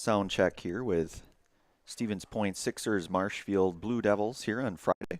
Sound check here with Stevens Point Sixers, Marshfield Blue Devils here on Friday.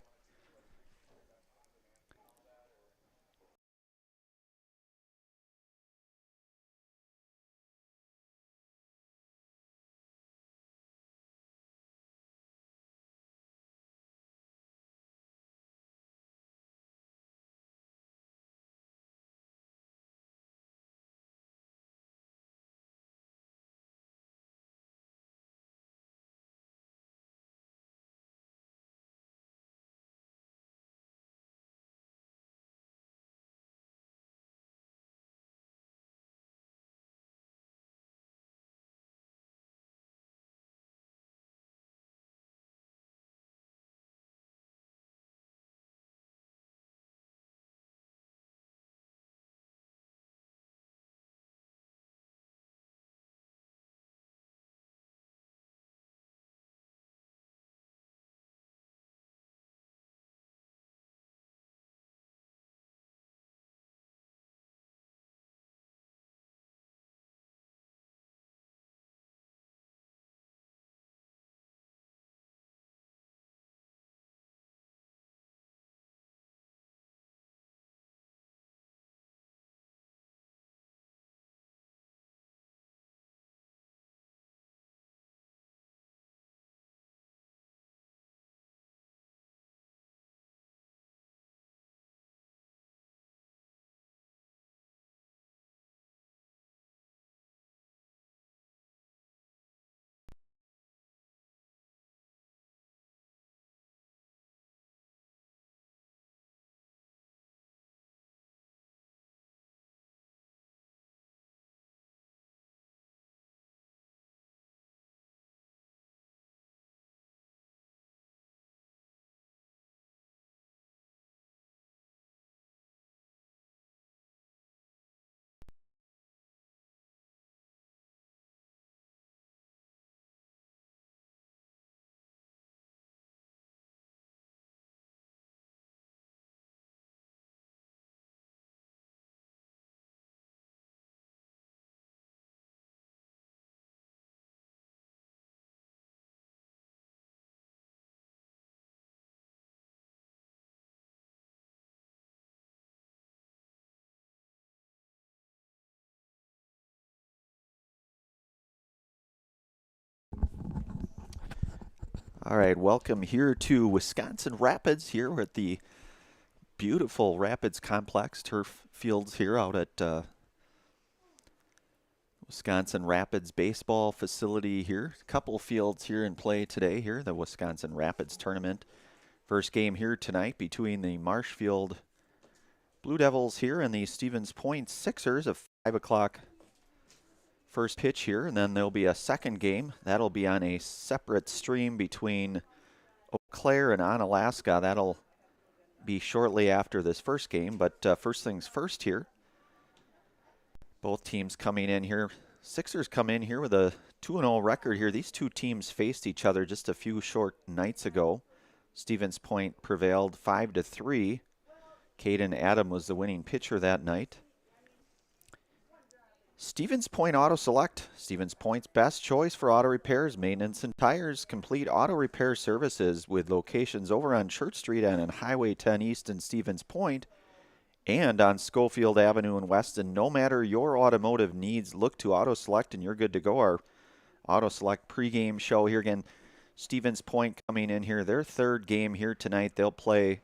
All right, welcome here to Wisconsin Rapids here at the beautiful Rapids Complex turf fields here out at Wisconsin Rapids baseball facility here. A couple fields here in play today here, the Wisconsin Rapids tournament. First game here tonight between the Marshfield Blue Devils here and the Stevens Point Sixers of 5 o'clock first pitch here, and then there'll be a second game. That'll be on a separate stream between Eau Claire and Onalaska. That'll be shortly after this first game, but first things first here. Both teams coming in here. Sixers come in here with a 2-0 record here. These two teams faced each other just a few short nights ago. Stevens Point prevailed 5-3. Caden Adam was the winning pitcher that night. Stevens Point Auto Select, Stevens Point's best choice for auto repairs, maintenance, and tires. Complete auto repair services with locations over on Church Street and on Highway 10 East in Stevens Point and on Schofield Avenue in Weston. No matter your automotive needs, look to Auto Select and you're good to go. Our Auto Select pregame show here again. Stevens Point coming in here, their third game here tonight. They'll play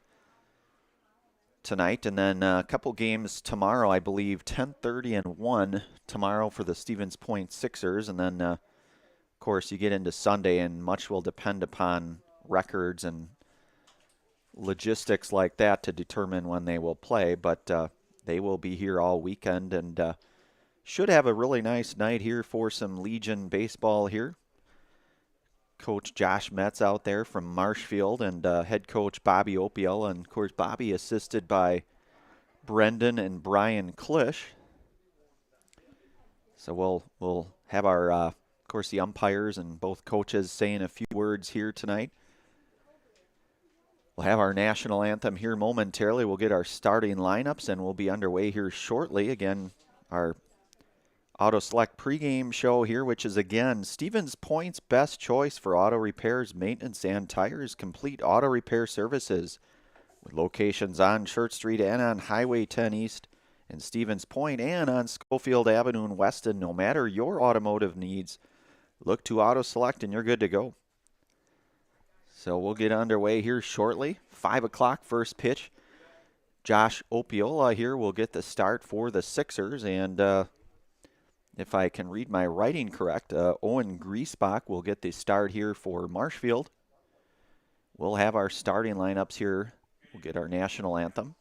tonight, and then a couple games tomorrow, I believe, 10:30 and 1 tomorrow for the Stevens Point Sixers, and then, of course, you get into Sunday, and much will depend upon records and logistics like that to determine when they will play, but they will be here all weekend, and should have a really nice night here for some Legion baseball here. Coach Josh Metz out there from Marshfield and head coach Bobby Opiel. And, of course, Bobby assisted by Brendan and Brian Klisch. So we'll have our, of course, the umpires and both coaches saying a few words here tonight. We'll have our national anthem here momentarily. We'll get our starting lineups, and we'll be underway here shortly. Again, our Auto Select pregame show here, which is again Stevens Point's best choice for auto repairs, maintenance, and tires. Complete auto repair services with locations on Church Street and on Highway 10 East in Stevens Point and on Schofield Avenue in Weston. No matter your automotive needs, look to Auto Select and you're good to go. So we'll get underway here shortly. 5 o'clock first pitch. Josh Opiola here will get the start for the Sixers, and if I can read my writing correct, Owen Griesbach will get the start here for Marshfield. We'll have our starting lineups here. We'll get our national anthem.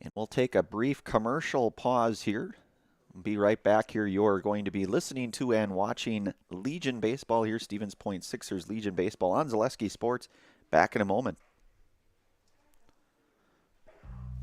And we'll take a brief commercial pause here. We'll be right back here. You're going to be listening to and watching Legion Baseball here, Stevens Point Sixers Legion Baseball on Zaleski Sports. Back in a moment.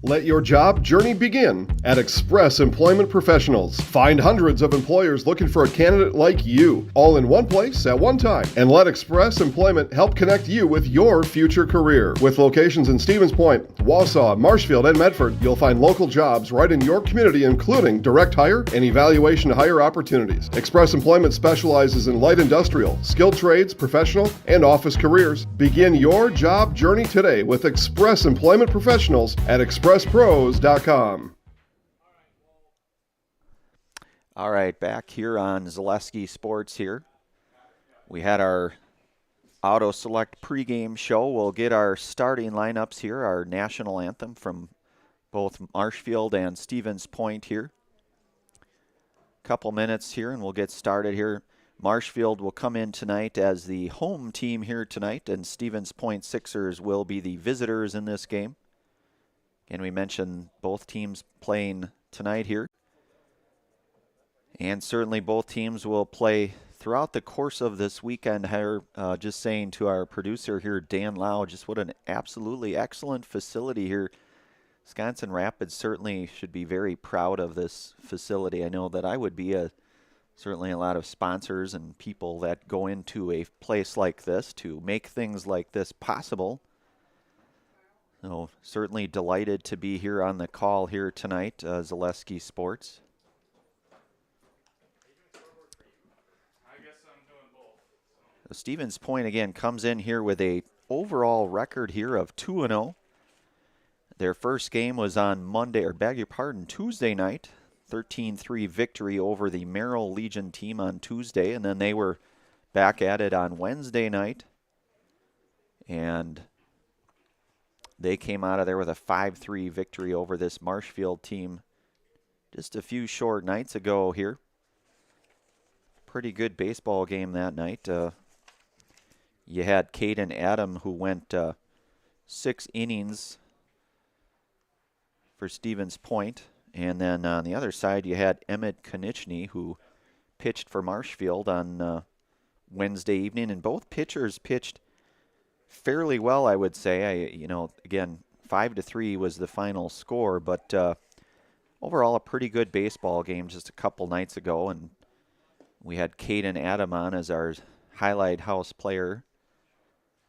Let your job journey begin at Express Employment Professionals. Find hundreds of employers looking for a candidate like you, all in one place at one time. And let Express Employment help connect you with your future career. With locations in Stevens Point, Wausau, Marshfield, and Medford, you'll find local jobs right in your community, including direct hire and evaluation to hire opportunities. Express Employment specializes in light industrial, skilled trades, professional, and office careers. Begin your job journey today with Express Employment Professionals at expresspros.com. All right, back here on Zaleski Sports here. We had our Auto Select pregame show. We'll get our starting lineups here, our national anthem from both Marshfield and Stevens Point here. Couple minutes here and we'll get started here. Marshfield will come in tonight as the home team here tonight, and Stevens Point Sixers will be the visitors in this game. And we mentioned both teams playing tonight here. And certainly both teams will play throughout the course of this weekend here. Just saying to our producer here, Dan Lau, just what an absolutely excellent facility here. Wisconsin Rapids certainly should be very proud of this facility. I know that I would be. Certainly a lot of sponsors and people that go into a place like this to make things like this possible. So certainly delighted to be here on the call here tonight, Zaleski Sports. Stevens Point again comes in here with a overall record here of 2-0. Their first game was on Tuesday night. 13-3 victory over the Merrill Legion team on Tuesday, and then they were back at it on Wednesday night. And they came out of there with a 5-3 victory over this Marshfield team just a few short nights ago here. Pretty good baseball game that night. You had Caden Adam, who went 6 innings for Stevens Point. And then on the other side, you had Emmett Konieczny, who pitched for Marshfield on Wednesday evening. And both pitchers pitched fairly well, I would say. Again, 5-3 was the final score, but overall a pretty good baseball game just a couple nights ago. And we had Caden Adam on as our highlight house player.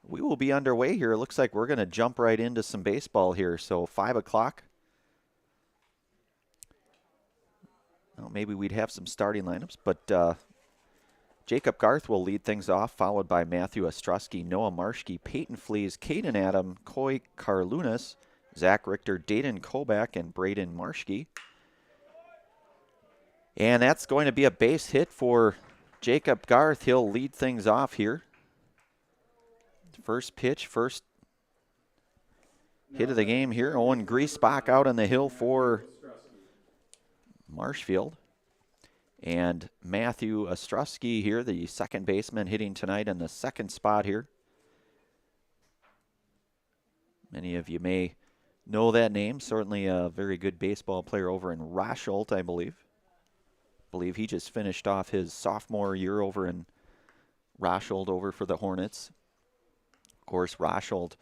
We will be underway here. It looks like we're going to jump right into some baseball here. So 5 o'clock. Well, maybe we'd have some starting lineups, but Jacob Garth will lead things off, followed by Matthew Ostrowski, Noah Marshke, Peyton Flees, Caden Adam, Coy Karlunas, Zach Richter, Dayton Kobach, and Braden Marshke. And that's going to be a base hit for Jacob Garth. He'll lead things off here. First pitch, first hit of the game here. Owen Griesbach out on the hill for Marshfield. And Matthew Ostrowski here, the second baseman, hitting tonight in the second spot here. Many of you may know that name. Certainly a very good baseball player over in Rosholt, I believe. He just finished off his sophomore year over in Rosholt over for the Hornets. Of course, Rosholt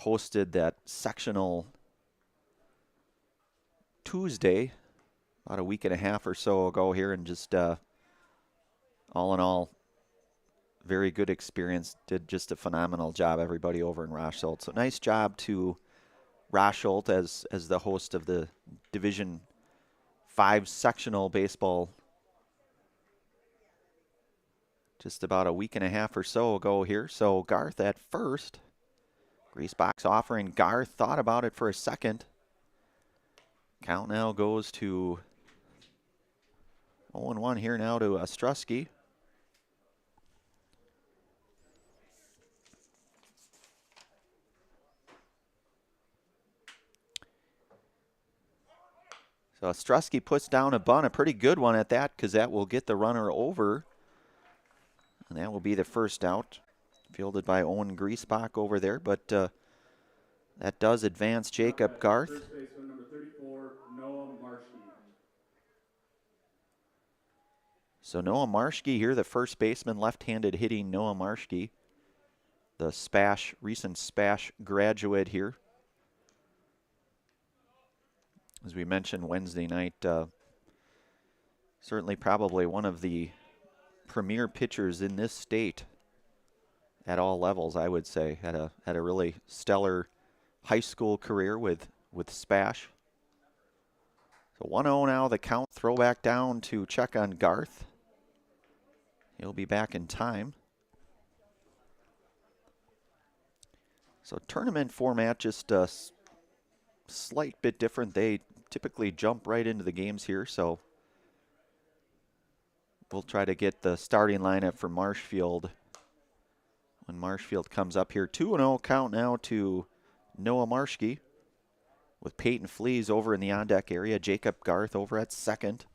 hosted that sectional Tuesday about a week and a half or so ago here, and just all in all, very good experience. Did just a phenomenal job, everybody over in Rosholt. So nice job to Rosholt as the host of the Division 5 sectional baseball just about a week and a half or so ago here. So Garth at first. Greasebox offering. Garth thought about it for a second. Count now goes to 0-1 here now to Ostrowski. So Ostrowski puts down a bunt, a pretty good one at that, because that will get the runner over. And that will be the first out, fielded by Owen Griesbach over there. But that does advance Jacob Garth. First baseman number 34, Noah Marshfield. So Noah Marshke here, the first baseman, left-handed hitting Noah Marshke, the recent Spash graduate here. As we mentioned Wednesday night, certainly probably one of the premier pitchers in this state at all levels, I would say. Had a really stellar high school career with Spash. So 1-0 now, the count. Throwback down to check on Garth. He'll be back in time. So tournament format, just a slight bit different. They typically jump right into the games here, so we'll try to get the starting lineup for Marshfield when Marshfield comes up here. 2-0 count now to Noah Marshke, with Peyton Fleas over in the on-deck area. Jacob Garth over at second.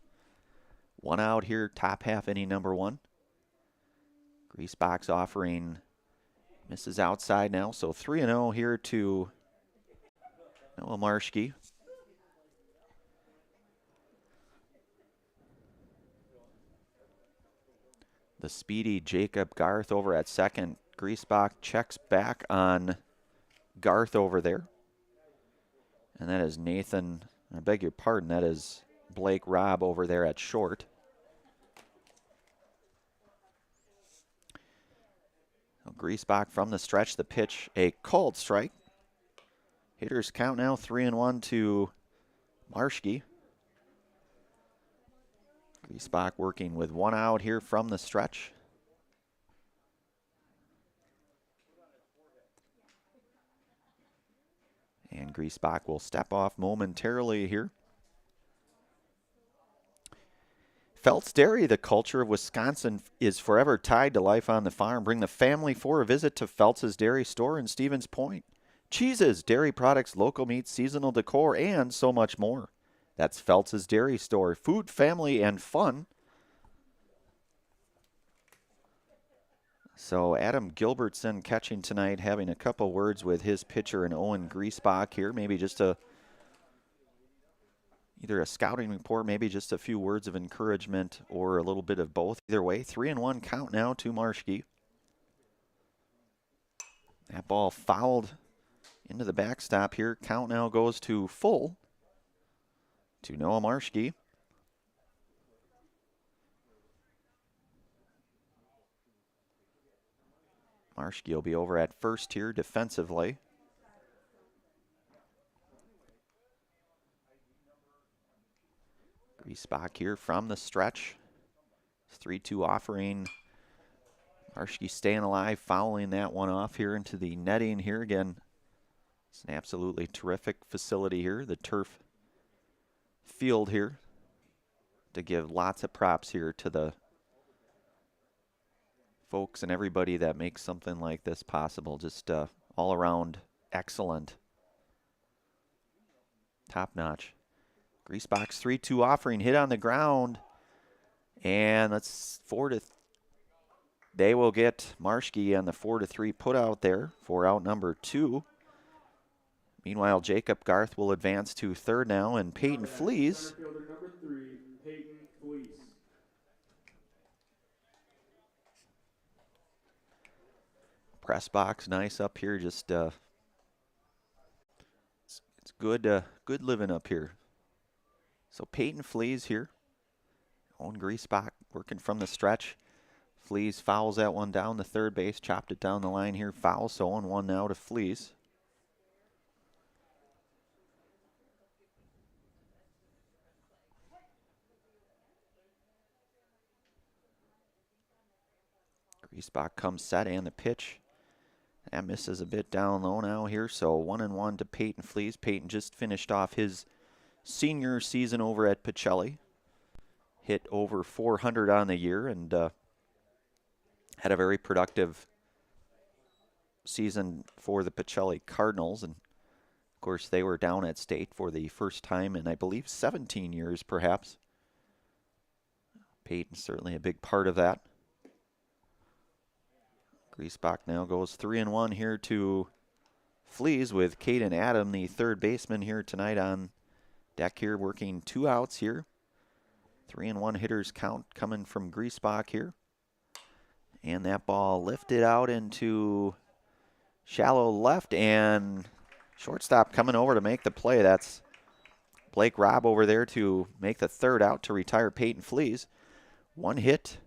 1 out here, top half inning number 1. Greasebox offering, misses outside now, so 3-0 here to Noah Marshke. The speedy Jacob Garth over at second. Griesbach checks back on Garth over there. And that is Nathan, I beg your pardon, that is Blake Robb over there at short. So Griesbach from the stretch, the pitch, a called strike. Hitters count now 3-1 to Marshke. Griesbach working with 1 out here from the stretch. And Griesbach will step off momentarily here. Felt's Dairy, the culture of Wisconsin, is forever tied to life on the farm. Bring the family for a visit to Felt's Dairy store in Stevens Point. Cheeses, dairy products, local meats, seasonal decor, and so much more. That's Felt's Dairy Store. Food, family, and fun. So Adam Gilbertson catching tonight, having a couple words with his pitcher and Owen Griesbach here. Maybe just either a scouting report, maybe just a few words of encouragement, or a little bit of both. Either way, 3-1 count now to Marshke. That ball fouled into the backstop here. Count now goes to full to Noah Marshke. Marshke will be over at first here defensively. Griesbach here from the stretch. 3-2 offering. Marshke staying alive, fouling that one off here into the netting here. Again, it's an absolutely terrific facility here. The turf field here, to give lots of props here to the folks and everybody that makes something like this possible. Just all around excellent. Top notch. Griesbach's 3-2 offering, hit on the ground. And that's they will get Marshke on the 4-3 put out there for out number 2. Meanwhile, Jacob Garth will advance to third now, and Peyton Fleas. Center fielder number 3, Peyton Fleas. Press box, nice up here. Just it's good living up here. So Peyton Fleas here. Owen Griesbach working from the stretch. Fleas fouls that one down the third base, chopped it down the line here. Foul, so 1-1 now to Fleas. Griesbach comes set and the pitch. That misses a bit down low now here, so 1-1 to Peyton Flees. Peyton just finished off his senior season over at Pacelli. Hit over 400 on the year and had a very productive season for the Pacelli Cardinals. And of course, they were down at state for the first time in, I believe, 17 years perhaps. Peyton's certainly a big part of that. Griesbach now goes 3-1 here to Flees with Caden Adam, the third baseman here tonight on deck here, working 2 outs here. 3-1 hitters count coming from Griesbach here. And that ball lifted out into shallow left, and shortstop coming over to make the play. That's Blake Robb over there to make the third out to retire Peyton Flees. 1 hit.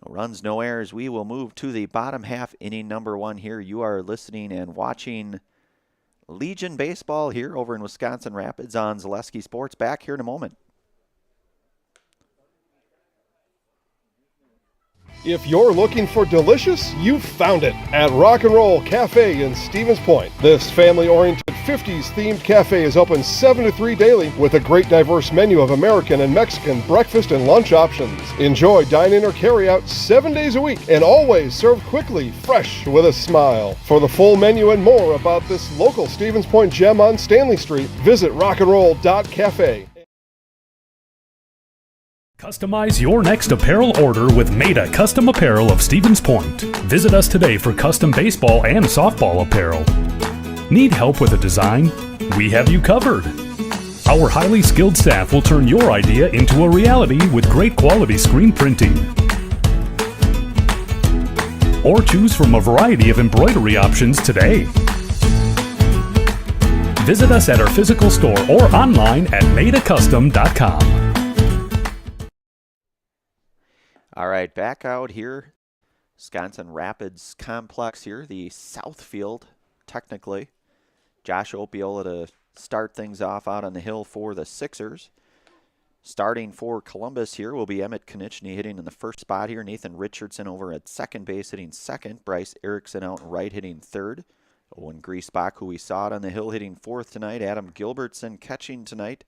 No runs, no errors. We will move to the bottom half, inning number 1 here. You are listening and watching Legion Baseball here over in Wisconsin Rapids on Zaleski Sports. Back here in a moment. If you're looking for delicious, you've found it at Rock and Roll Cafe in Stevens Point. This family-oriented 50s themed cafe is open 7 to 3 daily with a great diverse menu of American and Mexican breakfast and lunch options. Enjoy dine-in or carry-out 7 days a week and always served quickly, fresh with a smile. For the full menu and more about this local Stevens Point gem on Stanley Street, visit rockandroll.cafe. Customize your next apparel order with Maida Custom Apparel of Stevens Point. Visit us today for custom baseball and softball apparel. Need help with a design? We have you covered. Our highly skilled staff will turn your idea into a reality with great quality screen printing. Or choose from a variety of embroidery options today. Visit us at our physical store or online at maidacustom.com. All right, back out here, Wisconsin Rapids complex here, the south field, technically. Josh Opiola to start things off out on the hill for the Sixers. Starting for Columbus here will be Emmett Konieczny hitting in the first spot here. Nathan Richardson over at second base hitting second. Bryce Erickson out right hitting third. Owen Griesbach, who we saw it on the hill, hitting fourth tonight. Adam Gilbertson catching tonight.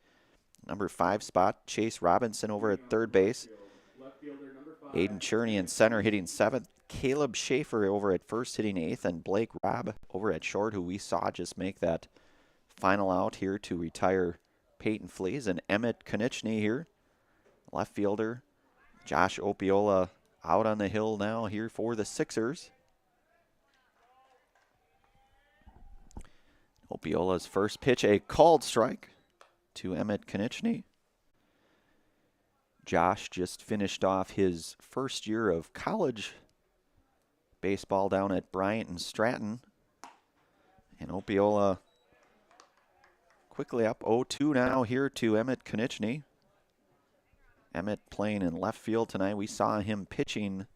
Number 5 spot. Chase Robinson over at third base. Aiden Cherney in center hitting 7th. Caleb Schaefer over at first hitting 8th. And Blake Robb over at short, who we saw just make that final out here to retire Peyton Flees. And Emmett Konieczny here, left fielder. Josh Opiola out on the hill now here for the Sixers. Opiola's first pitch, a called strike to Emmett Konieczny. Josh just finished off his first year of college baseball down at Bryant and Stratton. And Opiola quickly up 0-2 now here to Emmett Konieczny. Emmett playing in left field tonight. We saw him pitching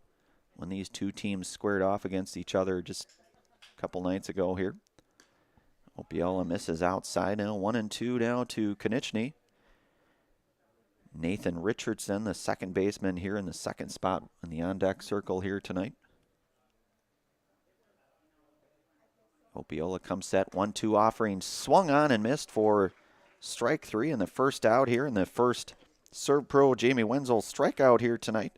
when these two teams squared off against each other just a couple nights ago here. Opiola misses outside now. 1-2 now to Konieczny. Nathan Richardson, the second baseman here in the second spot in the on-deck circle here tonight. Opiola comes set, 1-2 offering, swung on and missed for strike 3 in the first out here in the first Serve Pro Jamie Wenzel strikeout here tonight.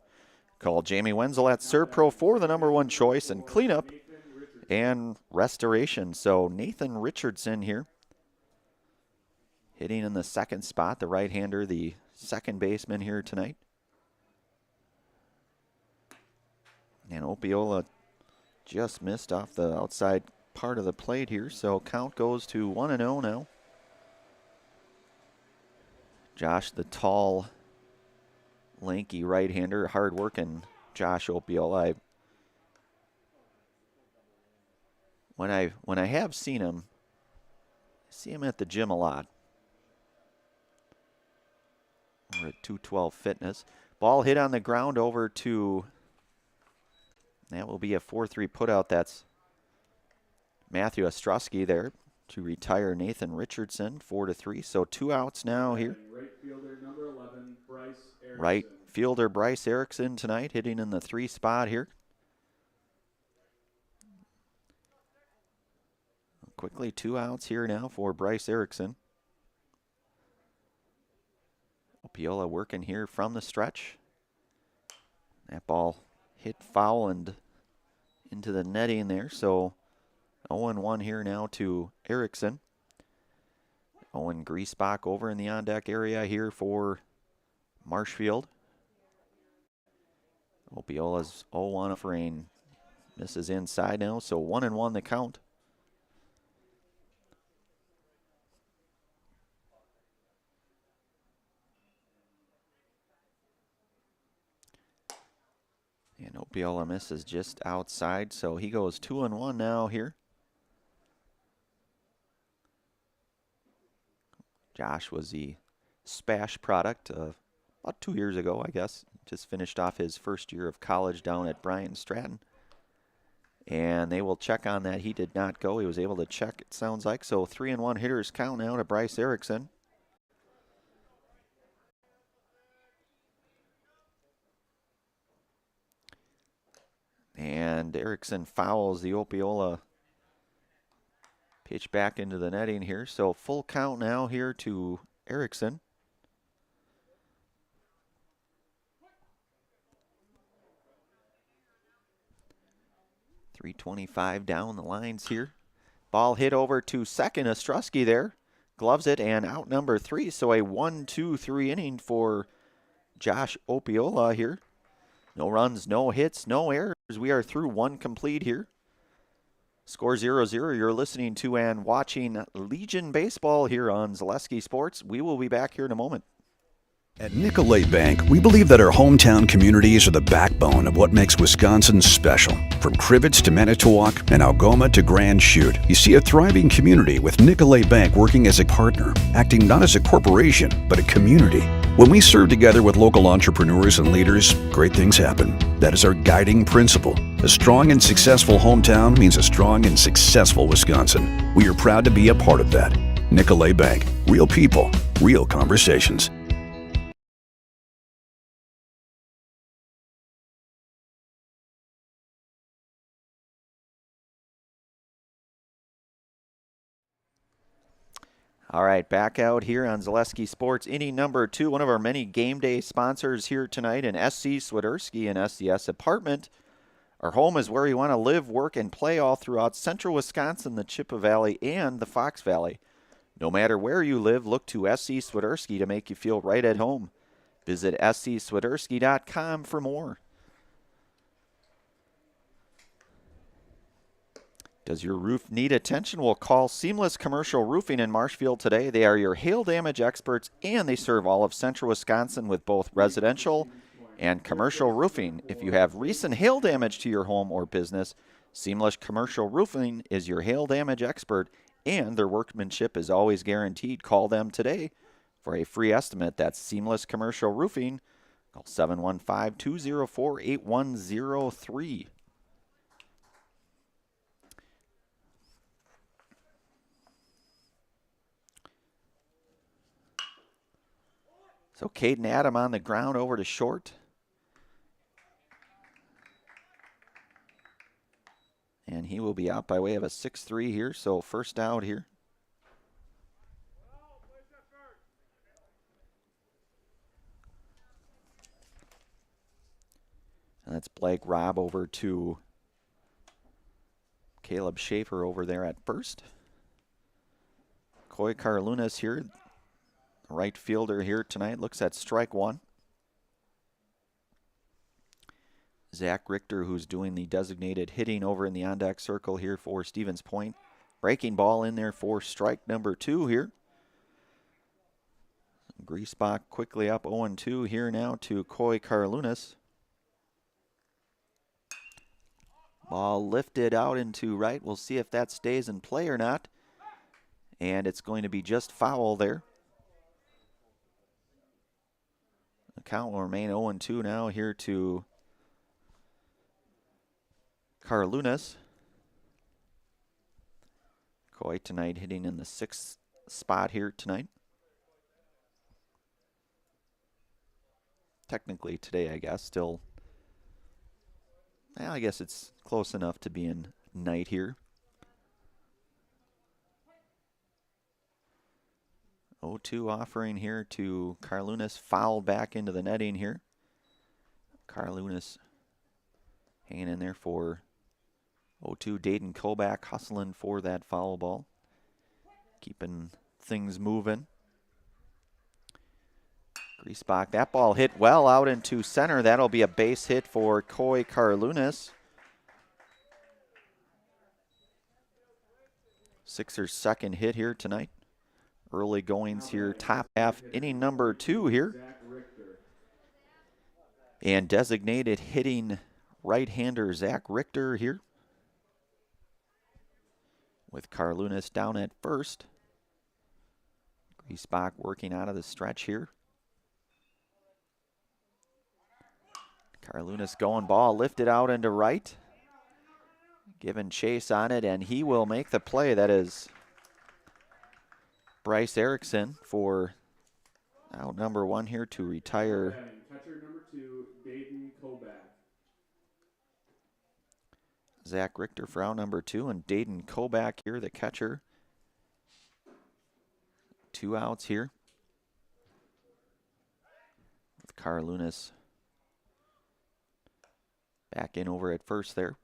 Call Jamie Wenzel at Serve Pro for the number 1 choice and cleanup and restoration. So Nathan Richardson here hitting in the second spot, the right-hander, the second baseman here tonight. And Opiola just missed off the outside part of the plate here, so count goes to 1-0 now. Josh, the tall, lanky right-hander, hard-working Josh Opiola. When I have seen him, I see him at the gym a lot. We're at 212 Fitness. Ball hit on the ground over to, that will be a 4-3 putout. That's Matthew Ostrowski there to retire Nathan Richardson, 4-3. So 2 outs now here. Right fielder number 11, Bryce Erickson. Right fielder Bryce Erickson tonight hitting in the 3 spot here. Quickly 2 outs here now for Bryce Erickson. Opiola working here from the stretch. That ball hit foul and into the netting there, so 0-1 here now to Erickson. Owen Griesbach over in the on-deck area here for Marshfield. Opiola's 0-1 offering. Misses inside now, so 1-1 the count. And Opiola misses just outside, so he goes 2-1 now here. Josh was the Spash product about 2 years ago, I guess. Just finished off his first year of college down at Bryan Stratton. And they will check on that. He did not go. He was able to check, it sounds like. So 3-1 hitters count now to Bryce Erickson. And Erickson fouls the Opiola pitch back into the netting here. So full count now here to Erickson. .325 down the lines here. Ball hit over to second. Ostrowski there. Gloves it and out number 3. So a 1-2-3 inning for Josh Opiola here. No runs, no hits, no errors. We are through 1 complete here. Score 0-0. You're listening to and watching Legion Baseball here on Zaleski Sports. We will be back here in a moment. At Nicolay Bank, we believe that our hometown communities are the backbone of what makes Wisconsin special. From Crivets to Manitowoc and Algoma to Grand Chute, you see a thriving community with Nicolay Bank working as a partner, acting not as a corporation, but a community. When we serve together with local entrepreneurs and leaders, great things happen. That is our guiding principle. A strong and successful hometown means a strong and successful Wisconsin. We are proud to be a part of that. Nicolay Bank. Real people, real conversations. All right, back out here on Zaleski Sports, inning number 2, one of our many game day sponsors here tonight in SC Swiderski and SCS Apartment. Our home is where you want to live, work, and play all throughout central Wisconsin, the Chippewa Valley, and the Fox Valley. No matter where you live, look to SC Swiderski to make you feel right at home. Visit scswiderski.com for more. Does your roof need attention? Well, call Seamless Commercial Roofing in Marshfield today. They are your hail damage experts, and they serve all of central Wisconsin with both residential and commercial roofing. If you have recent hail damage to your home or business, Seamless Commercial Roofing is your hail damage expert, and their workmanship is always guaranteed. Call them today for a free estimate. That's Seamless Commercial Roofing. Call 715-204-8103. So Caden Adam on the ground over to short. And he will be out by way of a 6-3 here, so first out here. And that's Blake Robb over to Caleb Schaefer over there at first. Coy Carlunas here, right fielder here tonight, looks at strike 1. Zach Richter, who's doing the designated hitting over in the on-deck circle here for Stevens Point. Breaking ball in there for strike number 2 here. Griesbach quickly up 0-2 here now to Coy Carlunas. Ball lifted out into right. We'll see if that stays in play or not. And it's going to be just foul there. The count will remain 0-2 now here to Carlunas. Coy tonight hitting in the 6th spot here tonight. Technically today, I guess, still, well, I guess it's close enough to be in night here. 0-2 offering here to Carlunas, fouled back into the netting here. Carlunas hanging in there for 0-2. Dayton Kobach hustling for that foul ball, keeping things moving. Griesbach, that ball hit well out into center. That'll be a base hit for Coy Carlunas. Sixers' second hit here tonight. Early goings here, top half, inning number 2 here. And designated hitting right-hander Zach Richter here, with Carlunas down at first. Griesbach working out of the stretch here. Carlunas going, ball lifted out into right. Giving chase on it, and he will make the play. That is Bryce Erickson for out number 1 here to retire. Catcher number 2, Dayton Kobach. Zach Richter for out number 2, and Dayton Kobach here, the catcher. 2 outs here, with Carlunas back in over at first there.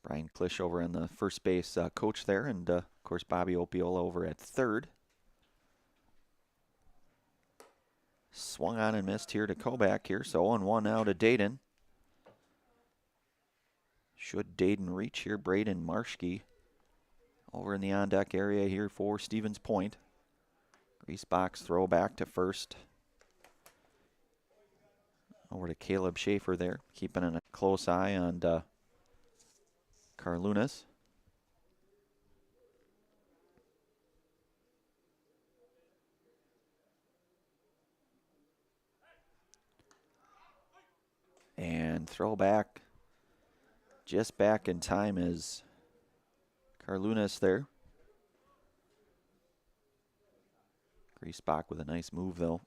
Brian Klisch over in the first base coach there, and of course Bobby Opiola over at third. Swung on and missed here to Kobach here, so 0-1 now to Dayton. Should Dayton reach here, Braden Marshke over in the on-deck area here for Stevens Point. Griesbach's throw back to first. Over to Caleb Schaefer there, keeping a close eye on Carlunas. And throw back, just back in time is Carlunas there. Griesbach with a nice move though.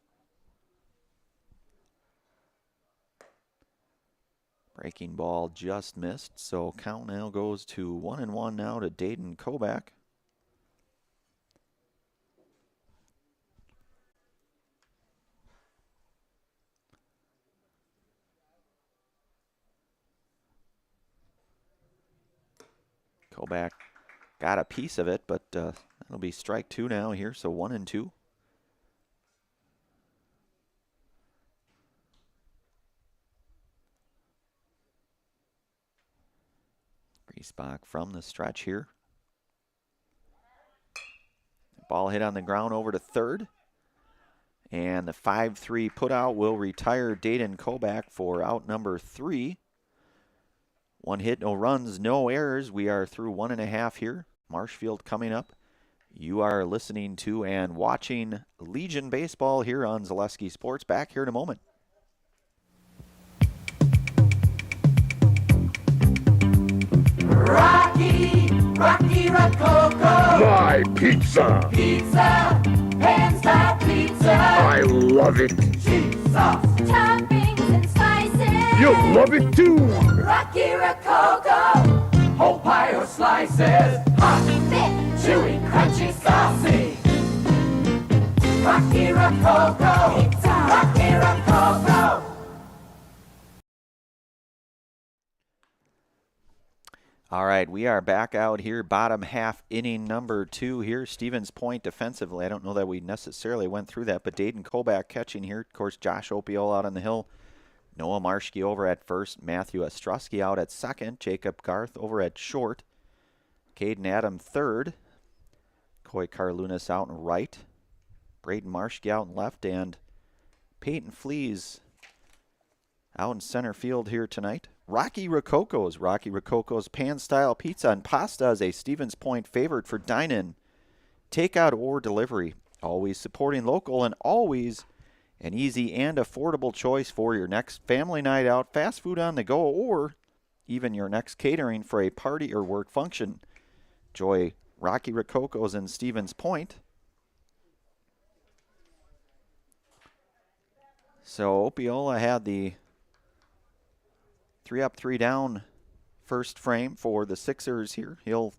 Breaking ball just missed, so count now goes to 1-1 now to Dayton Kobach. Kobach got a piece of it, but that'll be strike 2 now here, so 1-2. Griesbach from the stretch here. Ball hit on the ground over to third. And the 5-3 putout will retire Dayton Kobach for out number 3. 1 hit, no runs, no errors. We are through 1.5 here. Marshfield coming up. You are listening to and watching Legion Baseball here on Zaleski Sports. Back here in a moment. Rocky Rococo. My pizza. Pizza, hand-style pizza. I love it. Cheese sauce, toppings and spices. You'll love it too. Rocky Rococo. Whole pie or slices. Hot, thick, chewy, crunchy, saucy. Rocky Rococo. Pizza. Rocky Rococo. All right, we are back out here, bottom half, inning number 2 here. Stevens Point defensively. I don't know that we necessarily went through that, but Dayton Kobach catching here. Of course, Josh Opiola out on the hill. Noah Marshke over at first. Matthew Ostrowski out at second. Jacob Garth over at short. Caden Adam third. Coy Carlunas out in right. Braden Marshke out in left. And Peyton Flees out in center field here tonight. Rocky Rococo's pan-style pizza and pasta is a Stevens Point favorite for dine-in, takeout, or delivery. Always supporting local and always an easy and affordable choice for your next family night out, fast food on the go, or even your next catering for a party or work function. Enjoy Rocky Rococo's in Stevens Point. So Opiola had the 3 up, 3 down first frame for the Sixers here. He'll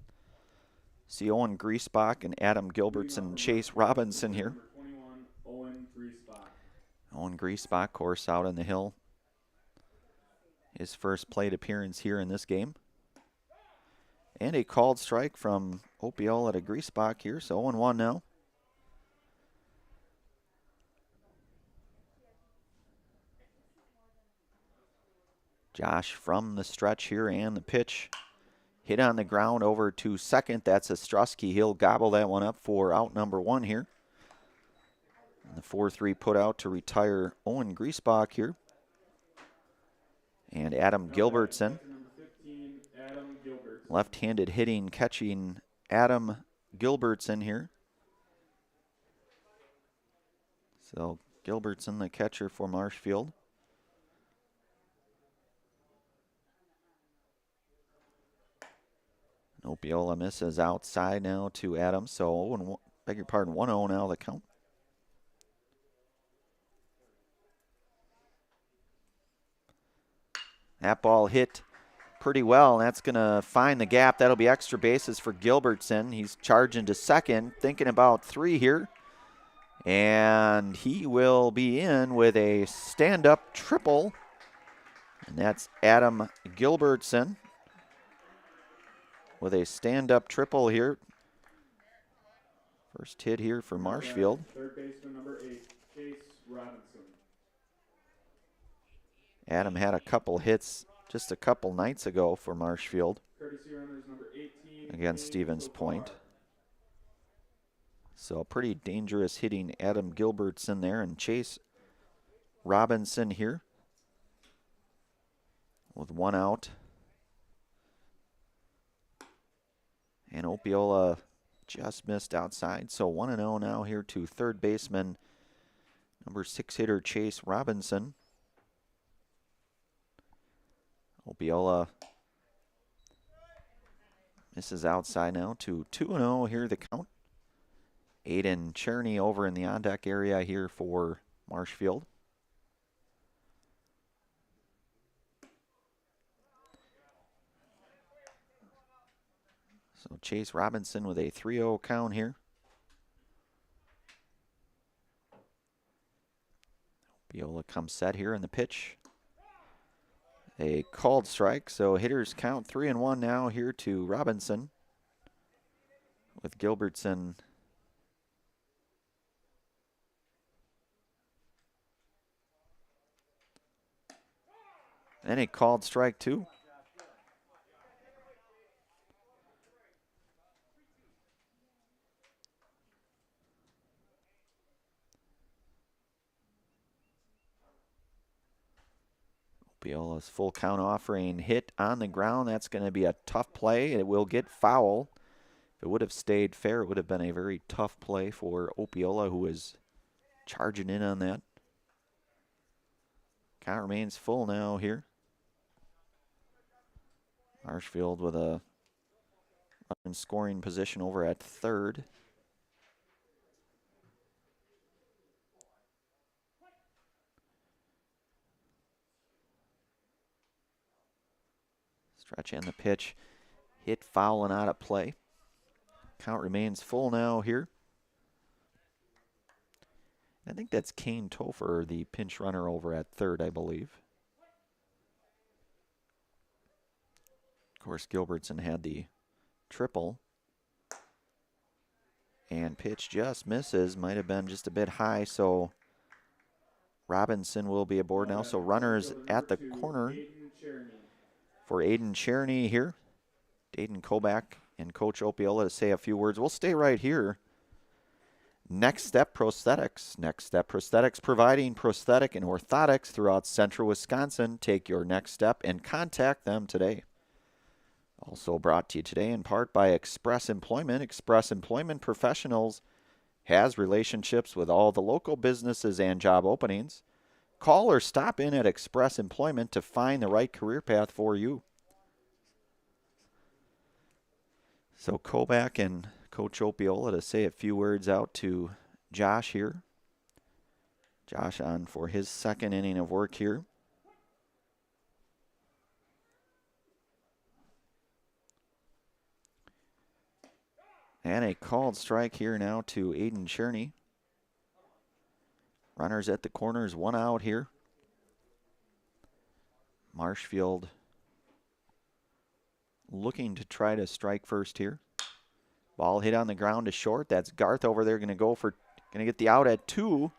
See Owen Griesbach and Adam Gilbertson and Chase Robinson here. Number 21, Owen Griesbach. Owen Griesbach, course out on the hill. His first plate appearance here in this game. And a called strike from Opiola to Griesbach here, so 0-1 now. Josh from the stretch here and the pitch. Hit on the ground over to second. That's Ostrowski. He'll gobble that one up for out number 1 here. And the 4-3 put out to retire Owen Griesbach here. And Adam Gilbertson. Number 15, Adam Gilbert. Left-handed hitting, catching Adam Gilbertson here. So Gilbertson, the catcher for Marshfield. Opiola misses outside now to Adam. So, beg your pardon, 1-0 now the count. That ball hit pretty well, and that's going to find the gap. That'll be extra bases for Gilbertson. He's charging to second, thinking about 3 here. And he will be in with a stand-up triple. And that's Adam Gilbertson with a stand-up triple here. First hit here for Marshfield. Third baseman, number 8, Chase Robinson. Adam had a couple hits just a couple nights ago for Marshfield Courtesy runners, number 18, against Stevens Point. So pretty dangerous hitting Adam Gilbertson there, and Chase Robinson here with 1 out. And Opiola just missed outside, so 1-0 now here to third baseman, number 6 hitter Chase Robinson. Opiola misses outside now to 2-0 here the count. Aiden Cherney over in the on-deck area here for Marshfield. So Chase Robinson with a 3-0 count here. Opiola comes set here in the pitch. A called strike, so hitters count 3-1 now here to Robinson, with Gilbertson and a called strike too. Opiola's full count offering hit on the ground. That's going to be a tough play. It will get foul. If it would have stayed fair, it would have been a very tough play for Opiola, who is charging in on that. Count remains full now here. Marshfield with a run scoring position over at third. Stretch and the pitch. Hit foul and out of play. Count remains full now here. I think that's Kane Topher, the pinch runner over at third, I believe. Of course, Gilbertson had the triple. And pitch just misses. Might have been just a bit high, so Robinson will be aboard now. So runners at the corner for Aiden Cherney here. Dayton Kobach and Coach Opiola to say a few words. We'll stay right here. Next Step Prosthetics. Next Step Prosthetics, providing prosthetic and orthotics throughout central Wisconsin. Take your next step and contact them today. Also brought to you today in part by Express Employment. Express Employment Professionals has relationships with all the local businesses and job openings. Call or stop in at Express Employment to find the right career path for you. So Kobach and Coach Opiola to say a few words out to Josh here. Josh on for his second inning of work here. And a called strike here now to Aiden Cherney. Runners at the corners, 1 out here. Marshfield looking to try to strike first here. Ball hit on the ground to short. That's Garth over there, going to get the out at 2.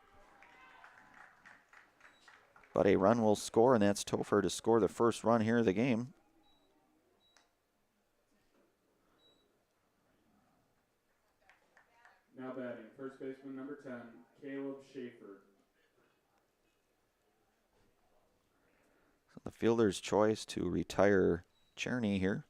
But a run will score, and that's Topher to score the first run here of the game. Now batting, first baseman number 10, Caleb Schaefer. So the fielder's choice to retire Cherney here.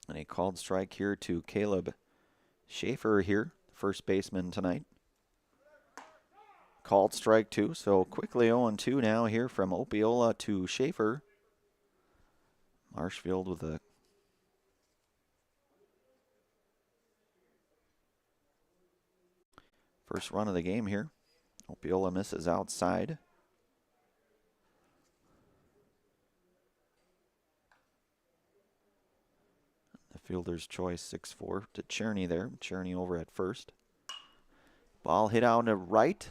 And a called strike here to Caleb Schaefer here, first baseman tonight. Called strike 2, so quickly 0-2 now here from Opiola to Schaefer. Marshfield with a first run of the game here. Opiola misses outside. The fielder's choice 6-4 to Cherney there. Cherney over at first. Ball hit out to right.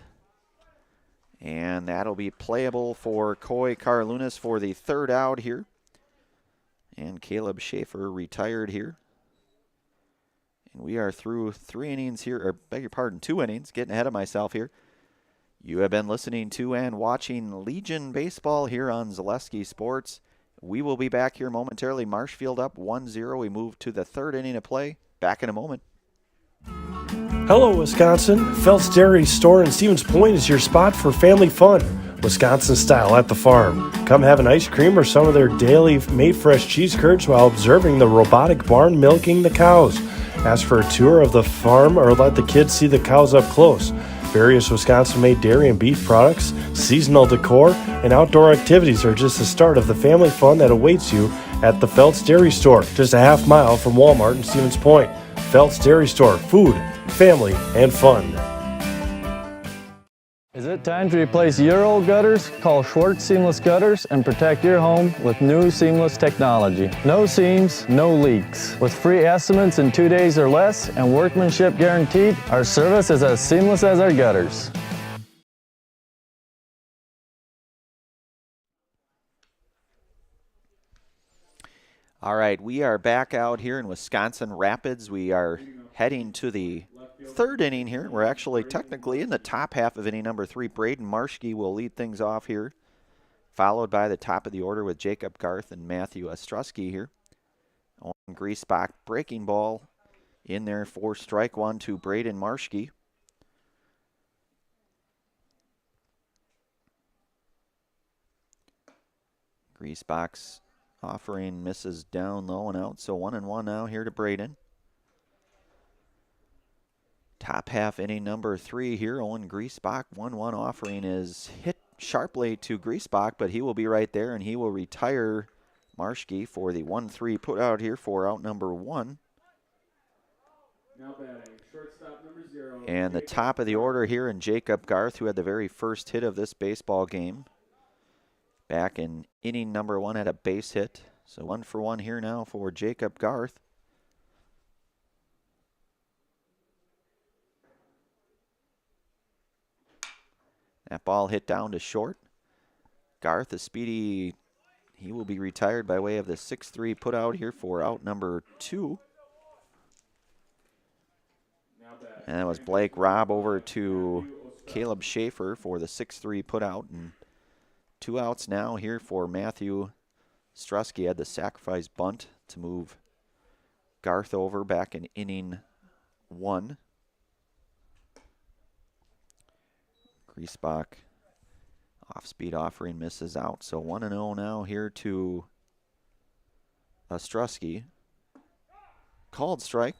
And that'll be playable for Coy Carlunas for the third out here. And Caleb Schaefer retired here. And we are through 3 innings here, or beg your pardon, 2 innings. Getting ahead of myself here. You have been listening to and watching Legion Baseball here on Zaleski Sports. We will be back here momentarily. Marshfield up 1-0. We move to the 3rd inning of play. Back in a moment. Hello, Wisconsin. Phelps Dairy Store in Stevens Point is your spot for family fun. Wisconsin style at the farm. Come have an ice cream or some of their daily made fresh cheese curds while observing the robotic barn milking the cows. Ask for a tour of the farm or let the kids see the cows up close. Various Wisconsin-made dairy and beef products, seasonal decor, and outdoor activities are just the start of the family fun that awaits you at the Phelps Dairy Store, just a half mile from Walmart in Stevens Point. Phelps Dairy Store, food, family, and fun. Is it time to replace your old gutters? Call Schwartz Seamless Gutters and protect your home with new seamless technology. No seams, no leaks. With free estimates in 2 days or less and workmanship guaranteed, our service is as seamless as our gutters. All right, we are back out here in Wisconsin Rapids. We are heading to the 3rd inning here. We're actually technically in the top half of inning number 3. Braden Marshke will lead things off here, followed by the top of the order with Jacob Garth and Matthew Ostrowski here. Owen Griesbach breaking ball in there for strike 1 to Braden Marshke. Griesbach's offering misses down low and out, so 1-1 now here to Braden. Top half inning number 3 here. Owen Griesbach, 1-1 offering is hit sharply to Griesbach, but he will be right there and he will retire Marshke for the 1-3 put out here for out number 1. Now batting, shortstop number 0. And the top of the order here in Jacob Garth, who had the very first hit of this baseball game. Back in inning number 1 had a base hit. So 1-for-1 here now for Jacob Garth. That ball hit down to short. Garth, a speedy, he will be retired by way of the 6-3 put out here for out number 2. And that was Blake Robb over to Caleb Schaefer for the 6-3 put out. And 2 outs now here for Matthew Strusky. Had the sacrifice bunt to move Garth over back in inning 1. Griesbach off-speed offering misses out. So 1-0 now here to Ostrowski. Called strike.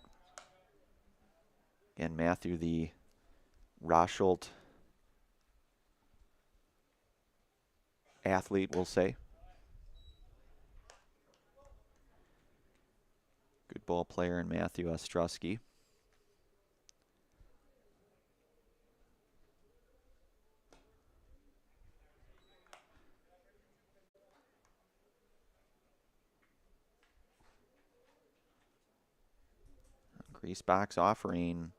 Again, Matthew, the Roschelt athlete, we'll say. Good ball player in Matthew Ostrowski. Griesbach's offering,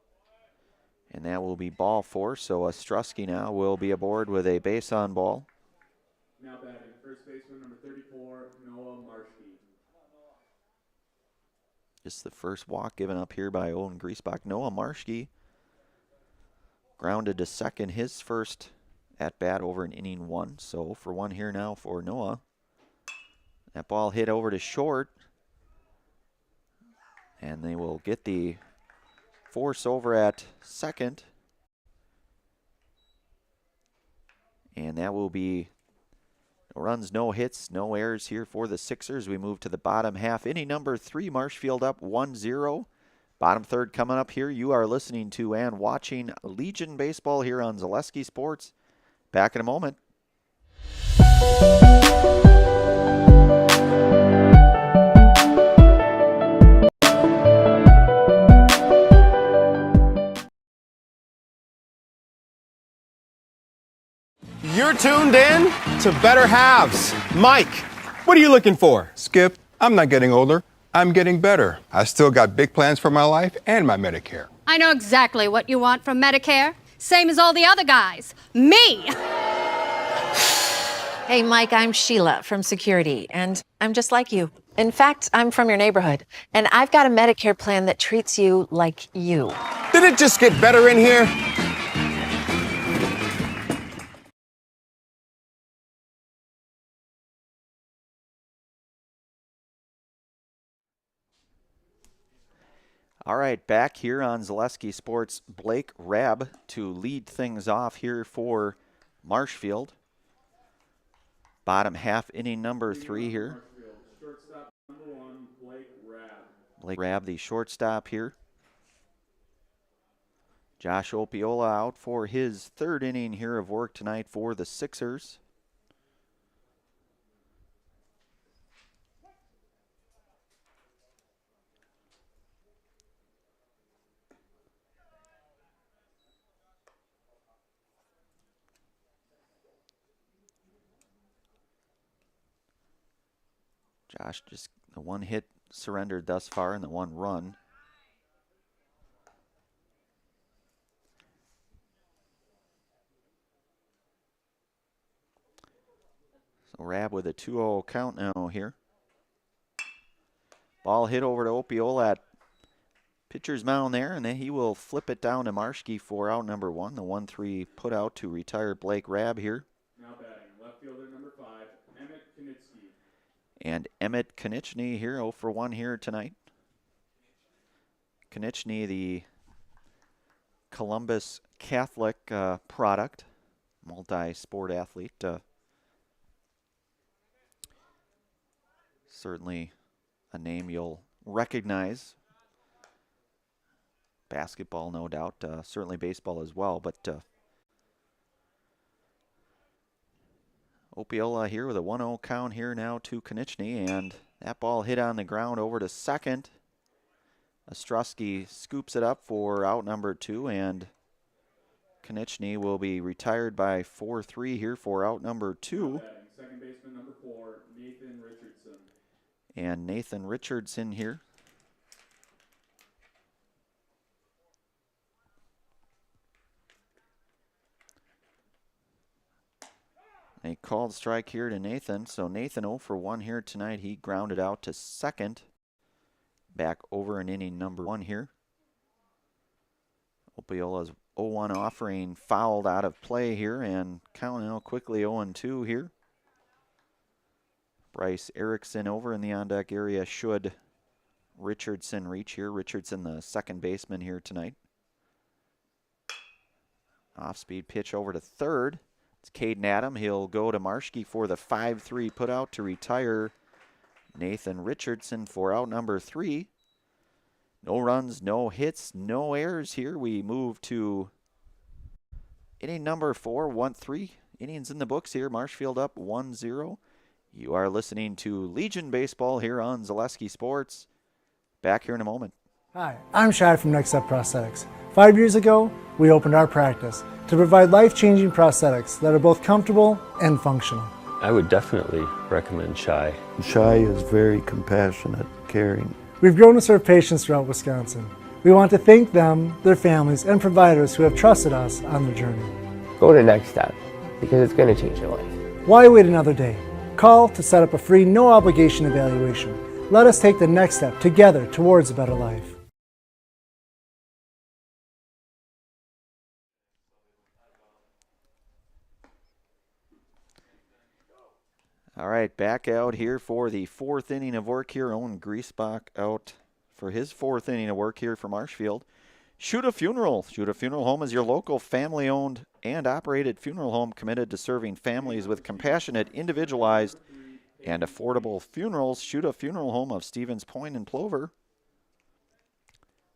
and that will be ball 4. So Ostrowski now will be aboard with a base on ball. Now batting, first baseman number 34, Noah Marshfield. Just the first walk given up here by Owen Griesbach. Noah Marshke grounded to second, his first at bat over in inning 1. So for 1 here now for Noah. That ball hit over to short, and they will get the force over at second. And that will be no runs, no hits, no errors here for the Sixers. We move to the bottom half. Inning number 3, Marshfield up 1-0. Bottom third coming up here. You are listening to and watching Legion Baseball here on Zaleski Sports. Back in a moment. You're tuned in to Better Halves. Mike, what are you looking for? Skip, I'm not getting older. I'm getting better. I still got big plans for my life and my Medicare. I know exactly what you want from Medicare. Same as all the other guys. Me! Hey, Mike, I'm Sheila from Security, and I'm just like you. In fact, I'm from your neighborhood, and I've got a Medicare plan that treats you like you. Did it just get better in here? All right, back here on Zaleski Sports, Blake Rabb to lead things off here for Marshfield. Bottom half, inning number 3 here. Shortstop number 1, Blake Rabb. Blake Rabb, the shortstop here. Josh Opiola out for his 3rd inning here of work tonight for the Sixers. Josh just the 1 hit surrendered thus far and the 1 run. So Rabb with a 2-0 count now here. Ball hit over to Opiola at pitcher's mound there, and then he will flip it down to Marshke for out number 1. The 1-3 put out to retire Blake Rabb here. Now batting, left fielder number 5, Emmett Knitsky. And Emmett Konieczny here, 0 for 1 here tonight. Konieczny, the Columbus Catholic product, multi-sport athlete. Certainly a name you'll recognize. Basketball, no doubt. Certainly baseball as well, but Opiola here with a 1-0 count here now to Konieczny, and that ball hit on the ground over to second. Ostrowski scoops it up for out number 2, and Konieczny will be retired by 4-3 here for out number 2. Second baseman number 4, Nathan Richardson. And Nathan Richardson here. A called strike here to Nathan. So Nathan 0 for 1 here tonight. He grounded out to second. Back over in inning number 1 here. Opiola's 0-1 offering fouled out of play here, and count now quickly 0-2 here. Bryce Erickson over in the on-deck area should Richardson reach here. Richardson, the second baseman here tonight. Off-speed pitch over to third. It's Caden Adam. He'll go to Marshke for the 5-3 put out to retire Nathan Richardson for out number 3. No runs, no hits, no errors here. We move to inning number 4, 1-3 innings in the books here. Marshfield up 1-0. You are listening to Legion Baseball here on Zaleski Sports. Back here in a moment. Hi, I'm Shai from Next Up Prosthetics. 5 years ago, we opened our practice to provide life-changing prosthetics that are both comfortable and functional. I would definitely recommend Shai. Shai is very compassionate, caring. We've grown to serve patients throughout Wisconsin. We want to thank them, their families, and providers who have trusted us on the journey. Go to Next Step because it's going to change your life. Why wait another day? Call to set up a free, no-obligation evaluation. Let us take the next step together towards a better life. All right, back out here for the fourth inning of work here. Owen Griesbach out for his fourth inning of work here for Marshfield. Shoot a Funeral. Shoot a Funeral Home is your local family-owned and operated funeral home committed to serving families with compassionate, individualized, and affordable funerals. Shoot a Funeral Home of Stevens Point and Plover.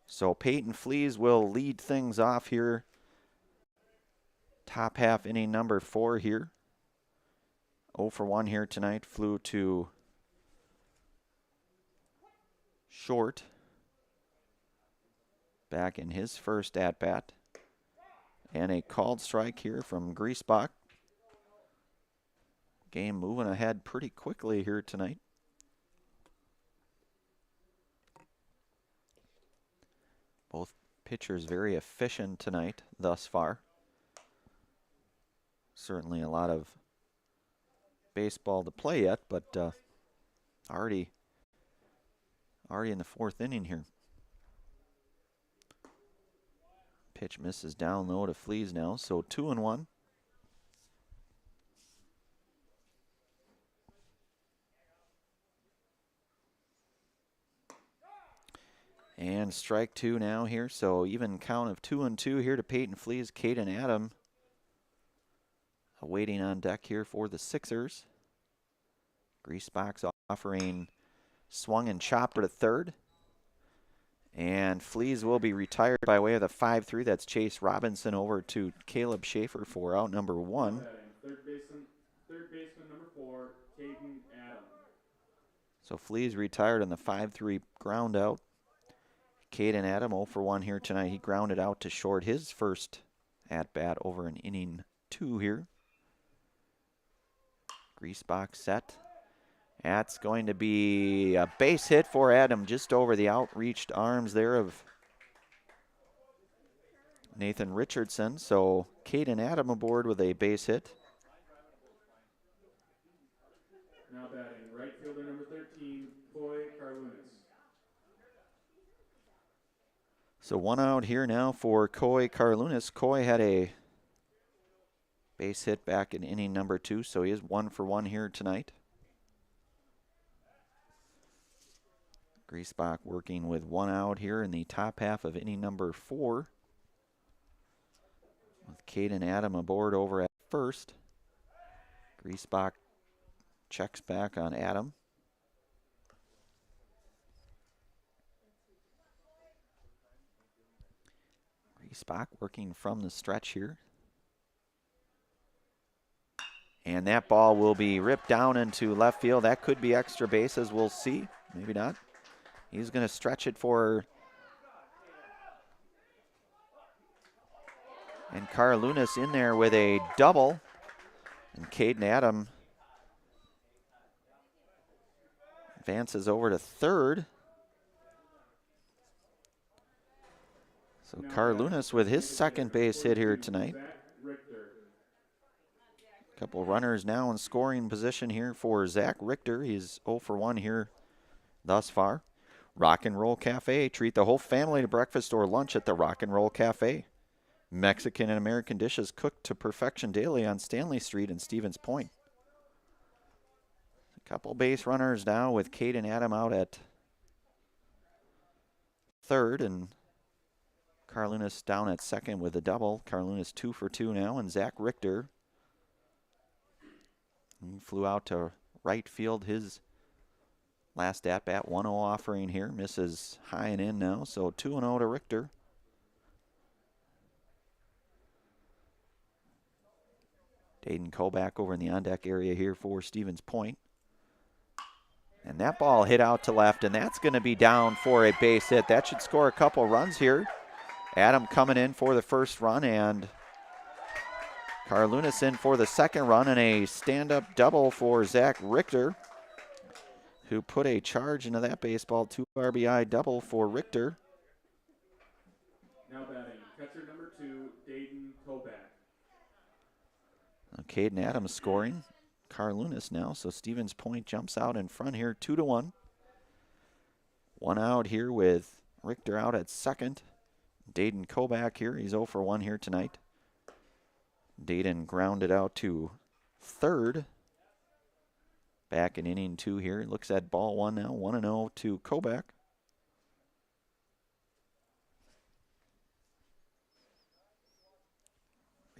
So Peyton Fleas will lead things off here. Top half inning number 4 here. 0 for 1 here tonight. Flew to short back in his first at-bat. And a called strike here from Griesbach. Game moving ahead pretty quickly here tonight. Both pitchers very efficient tonight thus far. Certainly a lot of baseball to play yet, but already in the fourth inning here. Pitch misses down low to Fleas now, so 2-1. And strike 2 now here, so even count of 2-2 here to Peyton Fleas. Caden Adam waiting on deck here for the Sixers. Griesbach's offering swung and chopper to third. And Fleas will be retired by way of the 5-3. That's Chase Robinson over to Caleb Schaefer for out number 1. Third baseman number 4, Caden Adam. So Fleas retired on the 5-3 ground out. Caden Adam 0 for 1 here tonight. He grounded out to short his first at-bat over in inning 2 here. Griesbach set. That's going to be a base hit for Adam, just over the outreached arms there of Nathan Richardson. So Caden Adam aboard with a base hit. Now batting, right fielder number 13, Coy Carlunas. So 1 out here now for Coy Carlunas. Coy had a base hit back in inning number 2, so he is 1 for 1 here tonight. Griesbach working with 1 out here in the top half of inning number 4. With Caden Adam aboard over at first. Griesbach checks back on Adam. Griesbach working from the stretch here. And that ball will be ripped down into left field. That could be extra bases. We'll see. Maybe not. He's going to stretch it for. And Carlunas in there with a double. And Caden Adam advances over to third. So Carlunas with his second base hit here tonight. Couple runners now in scoring position here for Zach Richter. He's 0 for 1 here thus far. Rock and Roll Cafe. Treat the whole family to breakfast or lunch at the Rock and Roll Cafe. Mexican and American dishes cooked to perfection daily on Stanley Street in Stevens Point. A couple base runners now with Caden Adam out at third and Carlunas down at second with a double. Carlunas 2 for 2 now, and Zach Richter, he flew out to right field his last at-bat. 1-0 offering here. Misses high and in now, so 2-0 to Richter. Dayton Koback over in the on-deck area here for Stevens Point. And that ball hit out to left, and that's going to be down for a base hit. That should score a couple runs here. Adam coming in for the first run, and Carlunas in for the second run, and a stand-up double for Zach Richter, who put a charge into that baseball. 2 RBI double for Richter. Now batting, catcher number 2, Dayton Koback. Caden Adams scoring. Carlunas now, so Stevens Point jumps out in front here, 2-1. One out here with Richter out at second. Dayton Koback here, he's 0 for 1 here tonight. Dayton grounded out to third. Back in inning 2 here, looks at ball 1 now, 1-0 to Koback.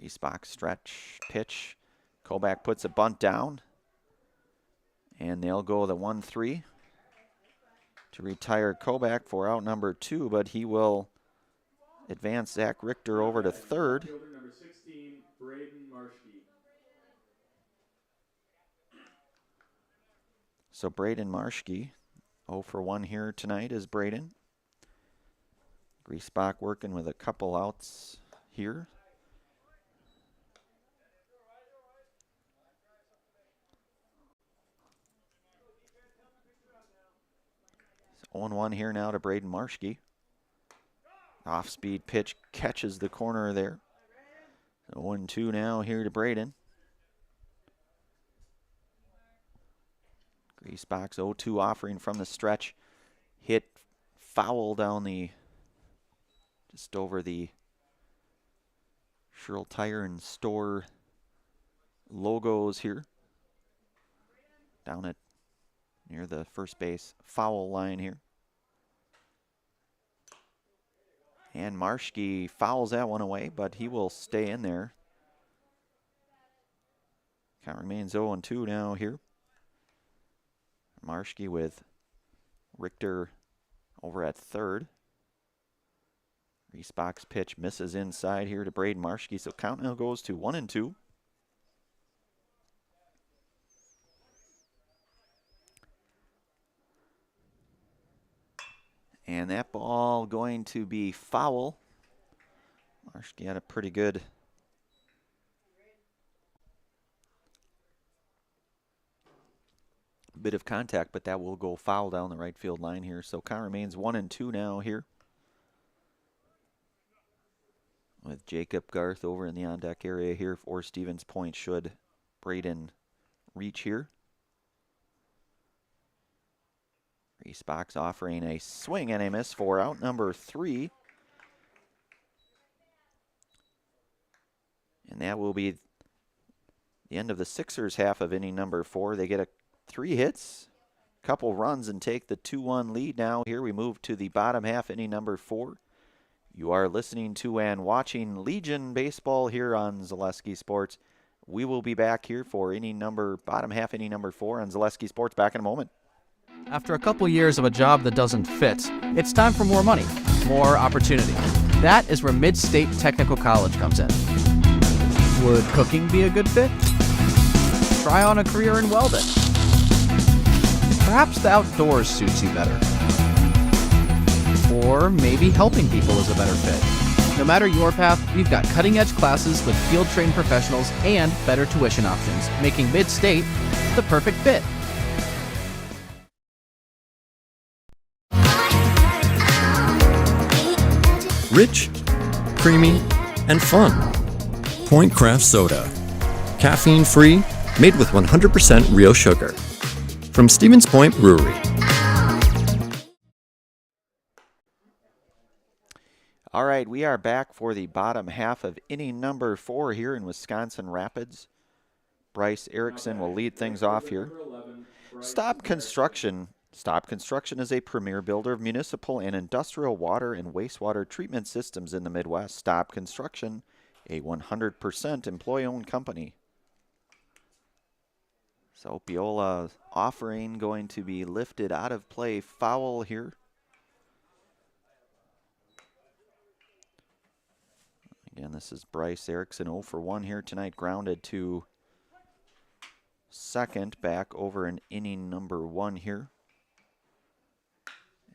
Reesbach stretch, pitch. Koback puts a bunt down. And they'll go the 1-3 to retire Koback for out number 2, but he will advance Zach Richter over to third. Fielder number 16, Braden Marshke. So Braden Marshke, 0 for 1 here tonight is Braden. Griesbach working with a couple outs here. 0-1 here now to Braden Marshke. Off-speed pitch catches the corner there. 0-2 now here to Braden. Griesbach's 0-2 offering from the stretch. Hit foul down the, just over the Sherrill Tire and Store logos here. Down at near the first base foul line here. And Marshke fouls that one away, but he will stay in there. Count remains 0-2 now here. Marshke with Richter over at third. Griesbach's pitch misses inside here to Braden Marshke, so count now goes to 1-2. And that ball going to be foul. Marshke had a pretty good bit of contact, but that will go foul down the right field line here. So count remains 1-2 now here. With Jacob Garth over in the on-deck area here for Stevens Point should Braden reach here. Griesbach's offering a swing and a miss for out number 3. And that will be the end of the Sixers half of inning number 4. They get 3 hits, couple runs, and take the 2-1 lead. Now here we move to the bottom half, inning number 4. You are listening to and watching Legion Baseball here on Zaleski Sports. We will be back here for bottom half, inning number 4 on Zaleski Sports. Back in a moment. After a couple years of a job that doesn't fit, it's time for more money, more opportunity. That is where Mid-State Technical College comes in. Would cooking be a good fit? Try on a career in welding. Perhaps the outdoors suits you better. Or maybe helping people is a better fit. No matter your path, we've got cutting-edge classes with field-trained professionals and better tuition options, making Mid-State the perfect fit. Rich, creamy, and fun. Point Craft Soda. Caffeine-free, made with 100% real sugar. From Stevens Point Brewery. All right, we are back for the bottom half of inning number 4 here in Wisconsin Rapids. Bryce Erickson will lead things off here. Stop Construction. Stop Construction is a premier builder of municipal and industrial water and wastewater treatment systems in the Midwest. Stop Construction, a 100% employee-owned company. So Piola offering going to be lifted out of play, foul here. Again, this is Bryce Erickson, 0 for 1 here tonight, grounded to second, back over in inning number 1 here.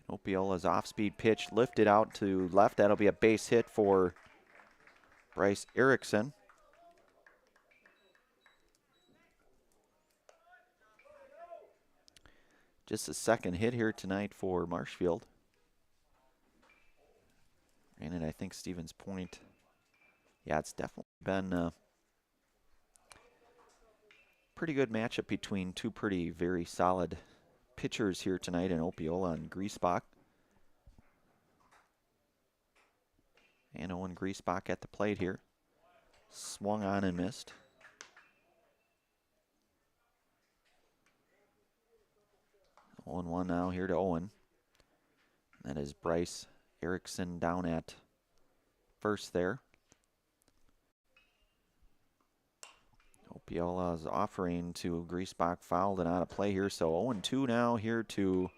Opiola's off-speed pitch lifted out to left. That'll be a base hit for Bryce Erickson. Just a second hit here tonight for Marshfield. Granted, I think Stevens Point, yeah, it's definitely been a pretty good matchup between two very solid pitchers here tonight in Opiola and Griesbach. And Owen Griesbach at the plate here. Swung on and missed. Owen 1 now here to Owen. That is Bryce Erickson down at first there. Opiola's offering to Griesbach, fouled and out of play here. So 0-2 now here to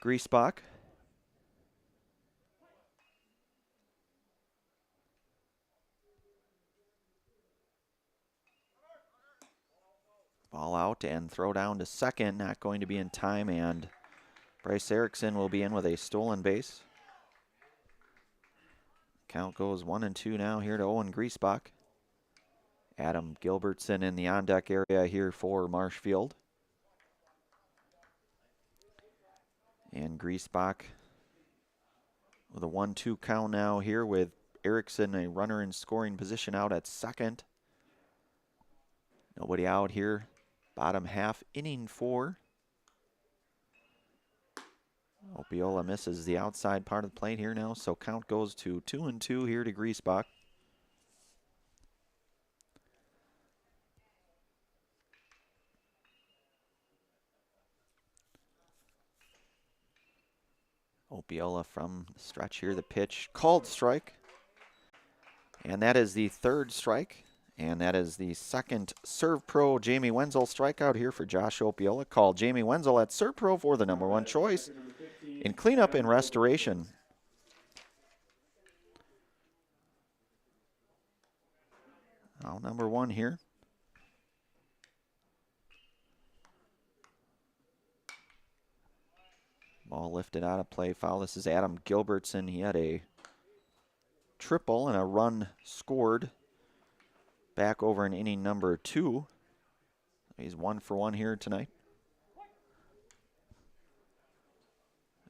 Griesbach. Ball out and throw down to second. Not going to be in time, and Bryce Erickson will be in with a stolen base. Count goes 1-2 now here to Owen Griesbach. Adam Gilbertson in the on-deck area here for Marshfield. And Griesbach with a 1-2 count now here with Erickson, a runner in scoring position out at second. Nobody out here. Bottom half, inning 4. Opiola misses the outside part of the plate here now, so count goes to 2-2 here to Griesbach. Opiola from the stretch here, the pitch, called strike. And that is the third strike. And that is the second Serve Pro Jamie Wenzel strikeout here for Josh Opiola. Called Jamie Wenzel at Serve Pro for the number 1 choice in cleanup and restoration. Now number 1 here. Ball lifted out of play, foul. This is Adam Gilbertson. He had a triple and a run scored back over in inning number 2. He's 1 for 1 here tonight.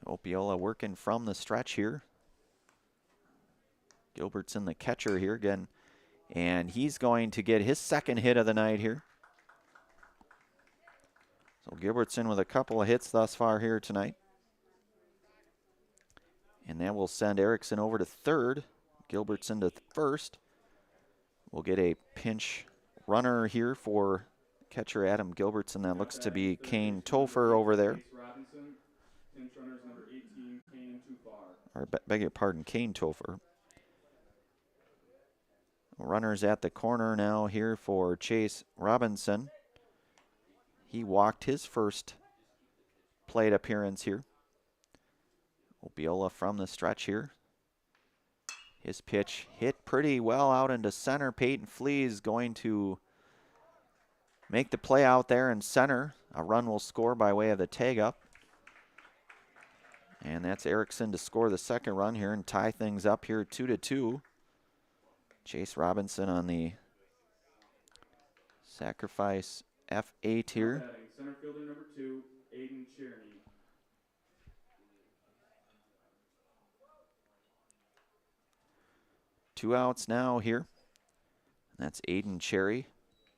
Opiola working from the stretch here. Gilbertson, the catcher here again. And he's going to get his second hit of the night here. So Gilbertson with a couple of hits thus far here tonight. And that will send Erickson over to third. Gilbertson to first. We'll get a pinch runner here for catcher Adam Gilbertson. That looks to be Kane Topher over there. Or beg your pardon, Kane Topher. Runners at the corner now here for Chase Robinson. He walked his first plate appearance here. Opiola from the stretch here. His pitch hit pretty well out into center. Peyton Flea is going to make the play out there in center. A run will score by way of the tag up. And that's Erickson to score the second run here and tie things up here 2-2. Chase Robinson on the sacrifice F8 here. Center fielder number 2, Aiden Cherney. Two outs now here. That's Aiden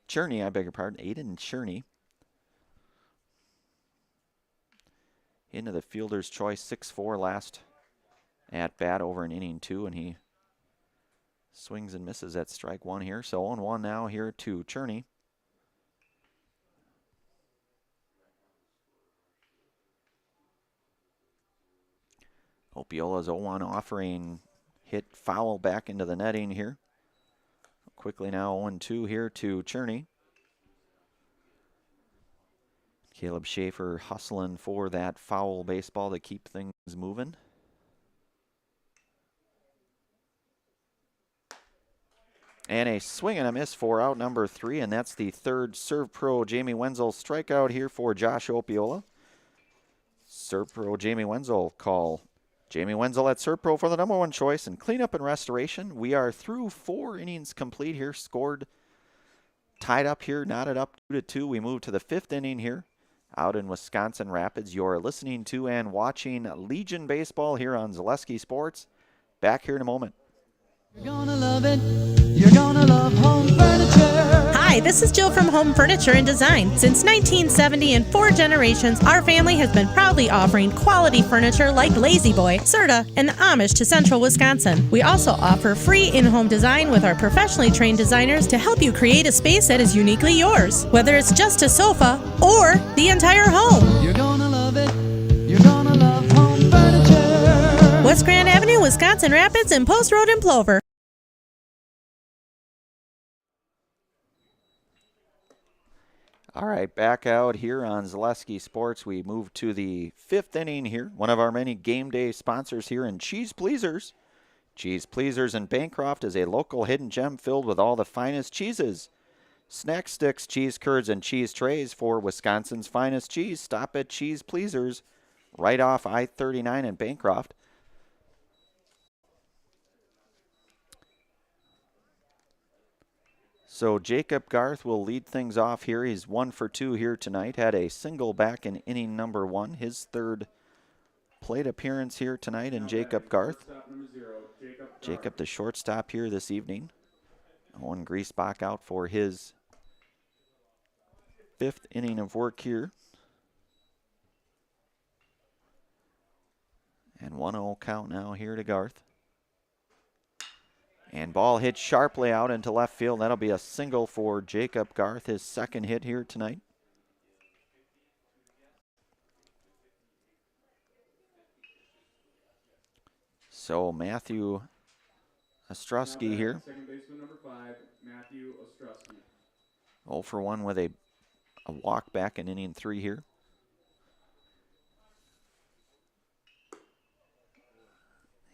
Cherney, I beg your pardon. Aiden Cherney. Into the fielder's choice, 6-4 last at bat over in inning 2, and he swings and misses at strike 1 here. So 0-1 now here to Cherney. Opiola's 0-1 offering hit foul back into the netting here. Quickly now 0-2 here to Cherney. Caleb Schaefer hustling for that foul baseball to keep things moving. And a swing and a miss for out number 3, and that's the third Serve Pro Jamie Wenzel strikeout here for Josh Opiola. Serve Pro Jamie Wenzel, call Jamie Wenzel at Serve Pro for the number 1 choice in cleanup and restoration. We are through 4 innings complete here, scored, tied up here, knotted up 2-2. We move to the 5th inning here. out in Wisconsin Rapids. You're listening to and watching Legion Baseball here on Zaleski Sports. Back here in a moment. You're gonna love it. You're gonna love home furniture. Hi, this is Jill from Home Furniture and Design. Since 1970 and 4 generations, our family has been proudly offering quality furniture like Lazy Boy, Serta, and Amish to Central Wisconsin. We also offer free in-home design with our professionally trained designers to help you create a space that is uniquely yours, whether it's just a sofa or the entire home. You're gonna love it. You're gonna love home furniture. West Grand Avenue, Wisconsin Rapids, and Post Road in Plover. All right, back out here on Zaleski Sports. We move to the 5th inning here. One of our many game day sponsors here in Cheese Pleasers. Cheese Pleasers in Bancroft is a local hidden gem filled with all the finest cheeses. Snack sticks, cheese curds, and cheese trays for Wisconsin's finest cheese. Stop at Cheese Pleasers right off I-39 in Bancroft. So Jacob Garth will lead things off here. He's 1 for 2 here tonight. Had a single back in inning number 1. His 3rd plate appearance here tonight in Jacob Garth. Jacob, the shortstop here this evening. Owen Griesbach out for his 5th inning of work here. And 1-0 count now here to Garth. And ball hit sharply out into left field. That'll be a single for Jacob Garth, his 2nd hit here tonight. So Matthew Ostrowski here. Second baseman number 5, Matthew Ostrowski. 0 for 1 with a walk back in inning 3 here.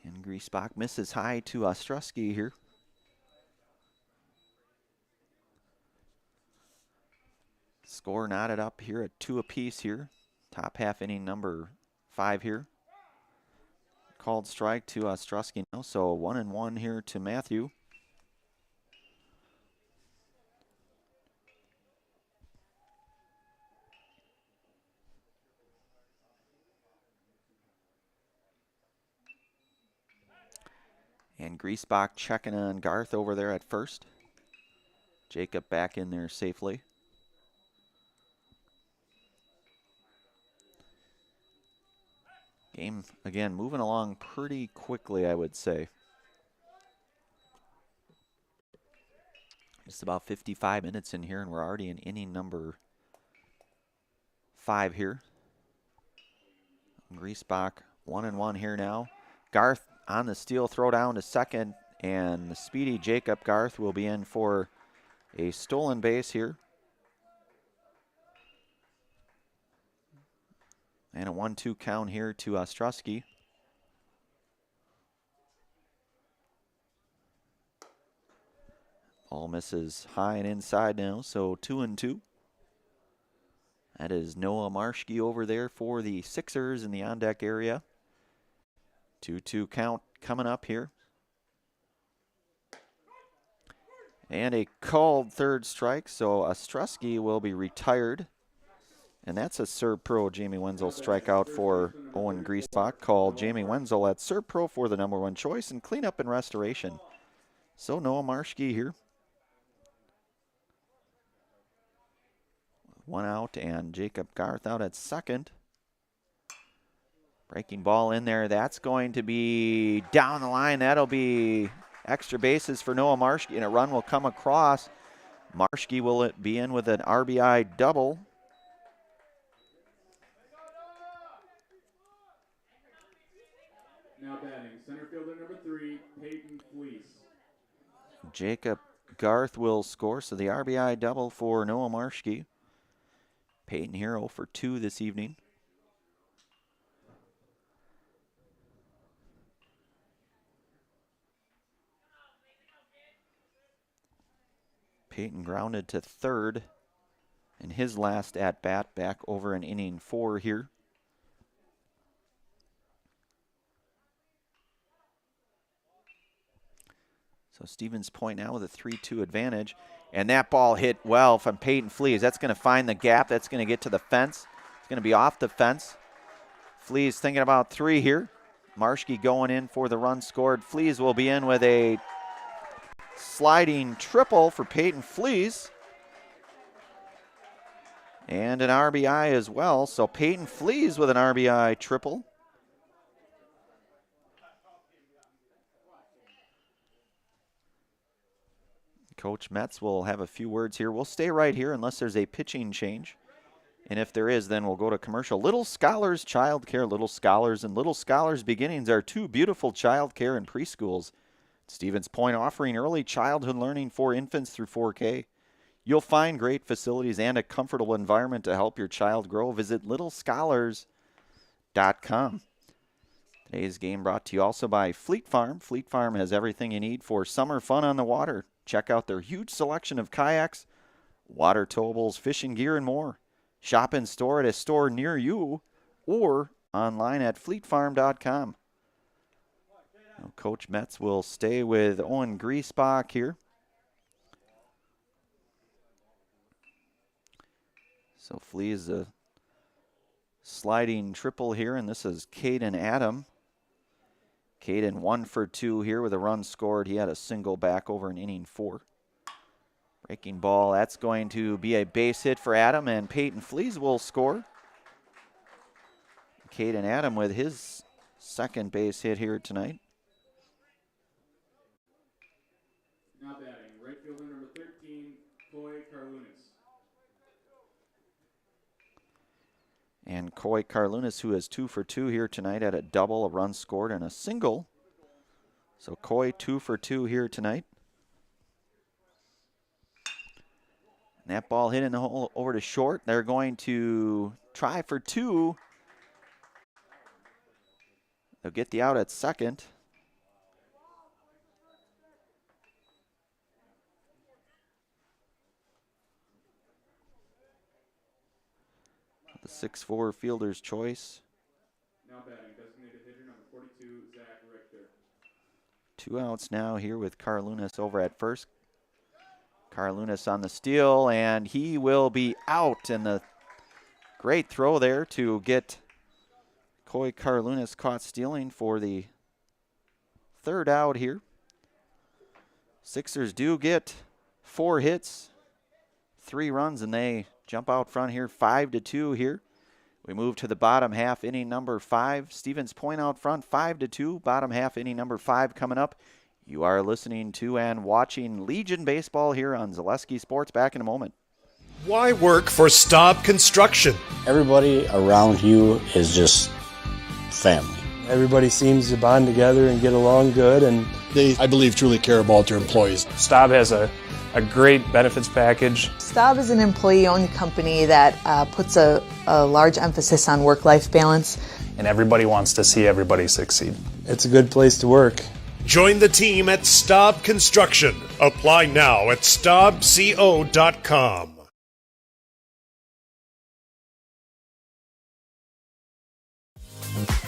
And Griesbach misses high to Ostrowski here. Score knotted up here at 2 apiece here. Top half inning number 5 here. Called strike to Ostrowski now, so 1-1 here to Matthew. And Griesbach checking on Garth over there at first. Jacob back in there safely. Game, again, moving along pretty quickly, I would say. Just about 55 minutes in here, and we're already in inning number 5 here. Griesbach 1-1 here now. Garth on the steal, throw down to second, and the speedy Jacob Garth will be in for a stolen base here. And a 1-2 count here to Ostrowski. Ball misses high and inside now, so 2-2. That is Noah Marshke over there for the Sixers in the on-deck area. 2-2 count coming up here. And a called 3rd strike, so Ostrowski will be retired. And that's a Serb Pro Jamie Wenzel strikeout for Owen Griesbach. Called Jamie Wenzel at Serb Pro for the number 1 choice and cleanup and restoration. So Noah Marshke here. 1 out and Jacob Garth out at second. Breaking ball in there. That's going to be down the line. That'll be extra bases for Noah Marshke, and a run will come across. Marshke will be in with an RBI double. Now batting, center fielder number 3, Peyton Fleece. Jacob Garth will score, so the RBI double for Noah Marshke. Peyton here 0 for 2 this evening. Peyton grounded to 3rd in his last at-bat back over in inning 4 here. So Stevens Point now with a 3-2 advantage. And that ball hit well from Peyton Fleece. That's going to find the gap. That's going to get to the fence. It's going to be off the fence. Fleas thinking about 3 here. Marshke going in for the run scored. Fleas will be in with a sliding triple for Peyton Fleas. And an RBI as well. So Peyton Fleas with an RBI triple. Coach Metz will have a few words here. We'll stay right here unless there's a pitching change. And if there is, then we'll go to commercial. Little Scholars Childcare, Little Scholars, and Little Scholars Beginnings are 2 beautiful childcare and preschools. Stevens Point offering early childhood learning for infants through 4K. You'll find great facilities and a comfortable environment to help your child grow. Visit littlescholars.com. Today's game brought to you also by Fleet Farm. Fleet Farm has everything you need for summer fun on the water. Check out their huge selection of kayaks, water towables, fishing gear, and more. Shop in store at a store near you or online at fleetfarm.com. Now, Coach Metz will stay with Owen Griesbach here. So Fleas a sliding triple here, and this is Caden Adam. Caden 1 for 2 here with a run scored. He had a single back over in inning 4. Breaking ball, that's going to be a base hit for Adam, and Peyton Fleas will score. Caden Adam with his second base hit here tonight. Now batting, right fielder number 13, Coy Carlunas. And Coy Carlunas, who is 2 for 2 here tonight, had a double, a run scored, and a single. So Coy 2 for 2 here tonight. And that ball hit in the hole over to short. They're going to try for 2. They'll get the out at second. The 6'4" fielder's choice. Now batting, designated hitter number 42, Zach Richter. 2 outs now here with Carlunas over at first. Carlunas on the steal, and he will be out. And the great throw there to get Coy Carlunas caught stealing for the 3rd out here. Sixers do get 4 hits, 3 runs, and they jump out front here 5-2 here. We move to the bottom half, inning number 5. Stevens Point out front 5-2. Bottom half, inning number 5 coming up. You are listening to and watching Legion Baseball here on Zaleski Sports. Back in a moment. Why work for Staub Construction? Everybody around you is just family. Everybody seems to bond together and get along good, and They, I believe, truly care about their employees. Staub has a great benefits package. Staub is an employee-owned company that puts a large emphasis on work-life balance. And everybody wants to see everybody succeed. it's a good place to work. Join the team at Staub Construction. Apply now at staubco.com.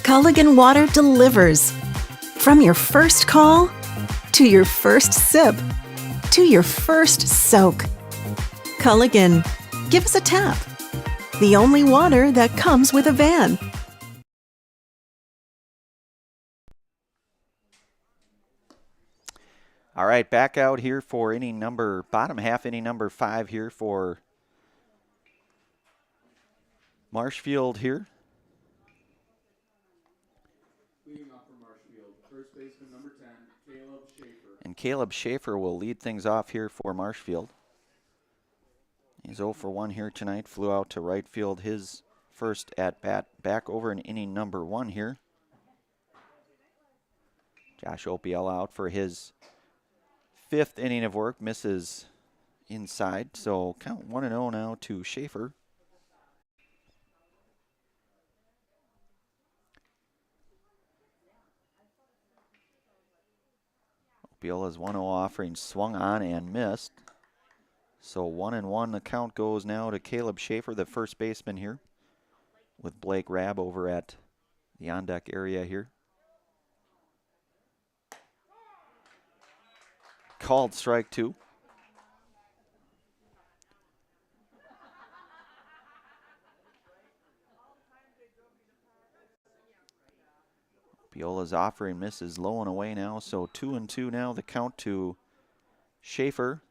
Culligan Water delivers. From your first call, to your first sip, to your first soak. Culligan, give us a tap. The only water that comes with a van. All right, back out here for bottom half inning number 5 here for Marshfield here. Leading off for Marshfield, first baseman number 10, Caleb Schaefer. And Caleb Schaefer will lead things off here for Marshfield. He's 0 for 1 here tonight. Flew out to right field his first at bat back over in inning number 1 here. Josh Opiel out for his 5th inning of work, misses inside. So count 1-0 now to Schaefer. Opiel has 1-0 offering, swung on and missed. So 1-1 the count goes now to Caleb Schaefer, the first baseman here, with Blake Rabb over at the on-deck area here. Called strike 2. Viola's offering misses low and away now, so 2-2 now. The count to Schaefer.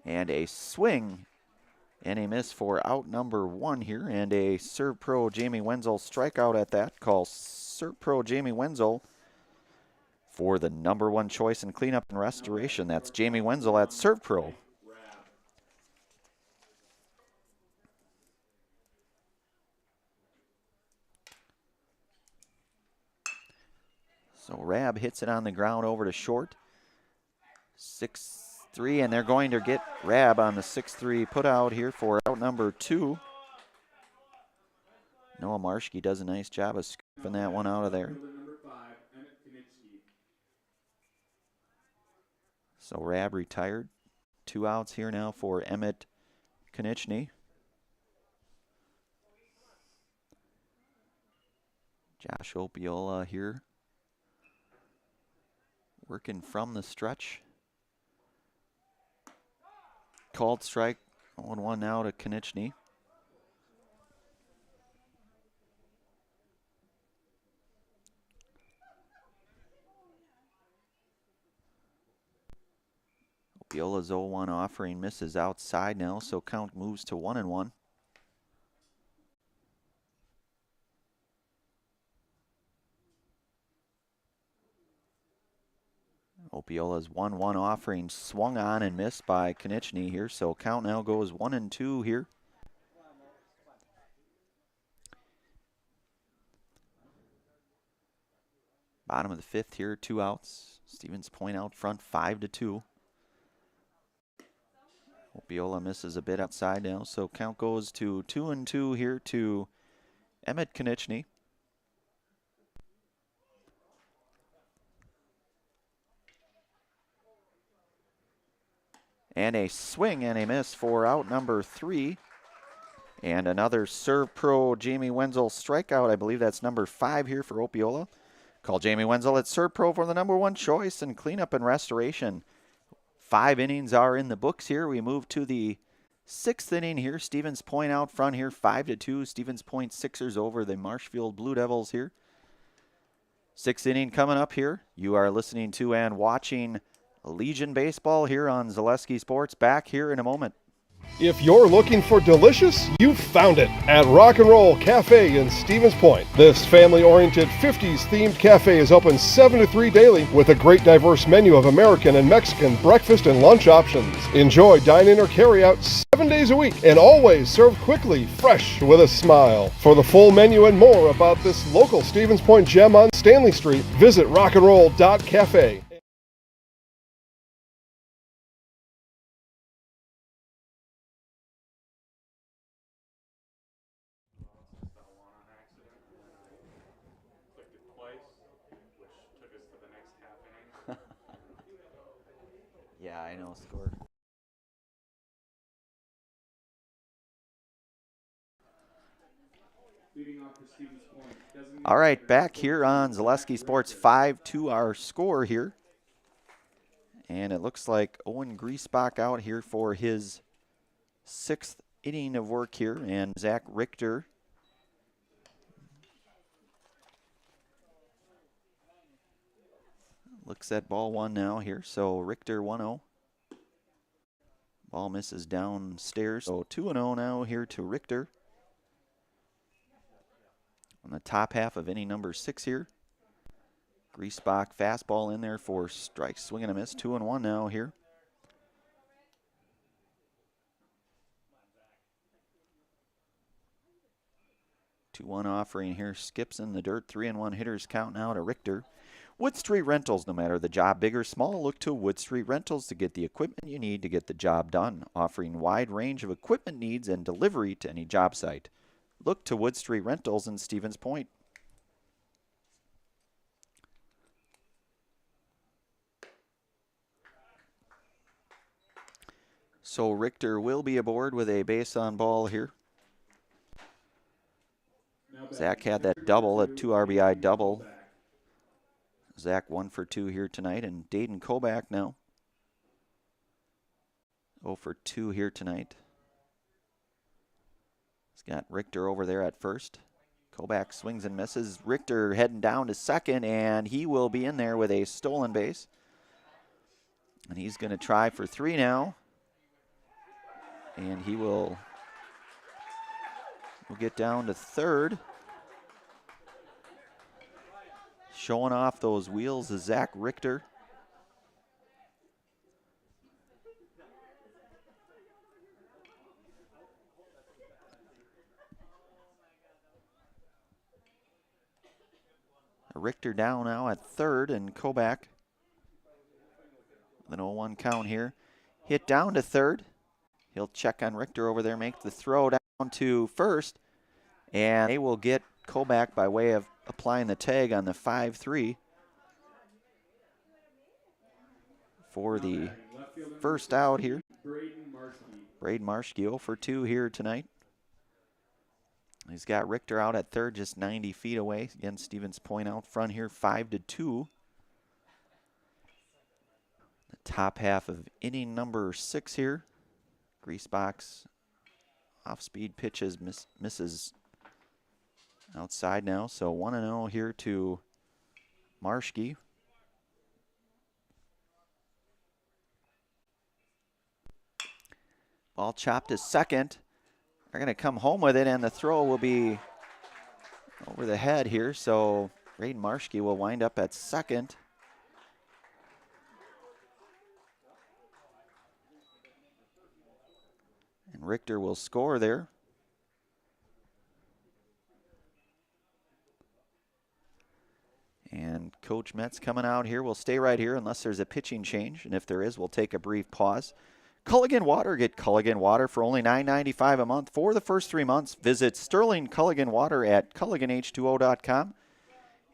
And a swing and a miss for out number 1 here, and a Serve Pro Jamie Wenzel strikeout at that. Call Serve Pro Jamie Wenzel for the number 1 choice in cleanup and restoration. That's Jamie Wenzel at Serve Pro. So Rab hits it on the ground over to short. 6-3, and they're going to get Rab on the 6-3 put out here for out number 2. Noah Marshke does a nice job of scooping that one out of there. So Rab retired. 2 outs here now for Emmett Konieczny. Josh Opiola here, working from the stretch. Called strike, 0-1 now to Konieczny. Opiola's 0-1 offering misses outside now, so count moves to 1-1. Opiola's 1-1 offering swung on and missed by Konieczny here, so count now goes 1-2 here. Bottom of the 5th here, 2 outs. Stevens Point out front, 5-2. Opiola misses a bit outside now, so count goes to 2-2 here to Emmett Konieczny. And a swing and a miss for out number 3. And another Serve Pro Jamie Wenzel strikeout. I believe that's number 5 here for Opiola. Call Jamie Wenzel at Serve Pro for the number 1 choice in cleanup and restoration. 5 innings are in the books here. We move to the 6th inning here. Stevens Point out front here, 5-2. Stevens Point Sixers over the Marshfield Blue Devils here. 6th inning coming up here. You are listening to and watching Legion Baseball here on Zaleski Sports. Back here in a moment. If you're looking for delicious, you've found it at Rock and Roll Cafe in Stevens Point. This family-oriented 50s-themed cafe is open 7 to 3 daily with a great diverse menu of American and Mexican breakfast and lunch options. Enjoy dine-in or carry-out 7 days a week and always serve quickly, fresh, with a smile. For the full menu and more about this local Stevens Point gem on Stanley Street, visit rockandroll.cafe. Yeah, I know, score. All right, back here on Zaleski Sports, 5-2 our score here. And it looks like Owen Griesbach out here for his 6th inning of work here, and Zach Richter looks at ball 1 now here, so Richter 1-0. Ball misses downstairs, so 2-0 now here to Richter. On the top half of inning number 6 here. Griesbach fastball in there for strike, swing and a miss, 2-1 now here. Two-one offering here, skips in the dirt, 3-1 hitters count now to Richter. Wood Street Rentals, no matter the job big or small, look to Wood Street Rentals to get the equipment you need to get the job done, offering wide range of equipment needs and delivery to any job site. Look to Wood Street Rentals in Stevens Point. So Richter will be aboard with a base on ball here. Zach had that double, a 2 RBI double. Zach 1 for 2 here tonight, and Dayton Kobach now 0 for 2 here tonight. He's got Richter over there at first. Kobach swings and misses. Richter heading down to second, and he will be in there with a stolen base. And he's going to try for 3 now. And he will get down to third. Showing off those wheels is Zach Richter. Richter down now at third, and Kobach, an 0-1 count here. Hit down to third. He'll check on Richter over there, make the throw down to first, and they will get Kobach by way of applying the tag on the 5-3 for the first out here. Braden Marshke 0 for 2 here tonight. He's got Richter out at third, just 90 feet away. Again, Stevens Point out front here, 5-2. The top half of inning number 6 here. Griesbach's off-speed pitches misses outside now. So 1-0 here to Marshke. Ball chopped to second. They're going to come home with it, and the throw will be over the head here. So Braden Marshke will wind up at second. And Richter will score there. And Coach Metz coming out here. We'll stay right here unless there's a pitching change. And if there is, we'll take a brief pause. Culligan Water. Get Culligan Water for only $9.95 a month for the first 3 months. Visit Sterling Culligan Water at culliganh2o.com.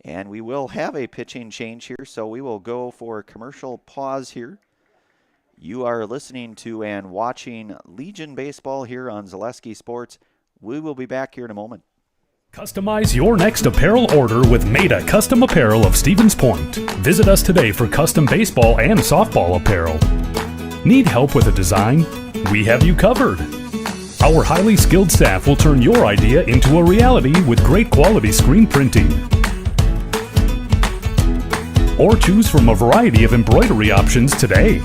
And we will have a pitching change here, so we will go for a commercial pause here. You are listening to and watching Legion Baseball here on Zaleski Sports. We will be back here in a moment. Customize your next apparel order with Maida Custom Apparel of Stevens Point. Visit us today for custom baseball and softball apparel. Need help with a design? We have you covered. Our highly skilled staff will turn your idea into a reality with great quality screen printing. Or choose from a variety of embroidery options today.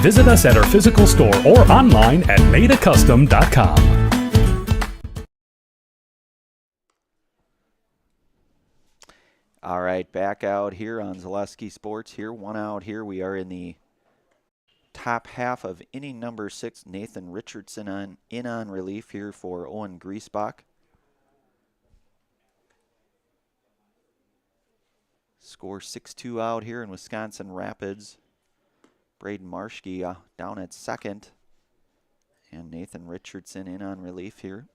Visit us at our physical store or online at maidacustom.com. All right, back out here on Zaleski Sports here. 1 out here. We are in the top half of inning number 6. Nathan Richardson on relief here for Owen Griesbach. Score 6-2 out here in Wisconsin Rapids. Braden Marshke down at second. And Nathan Richardson in on relief here.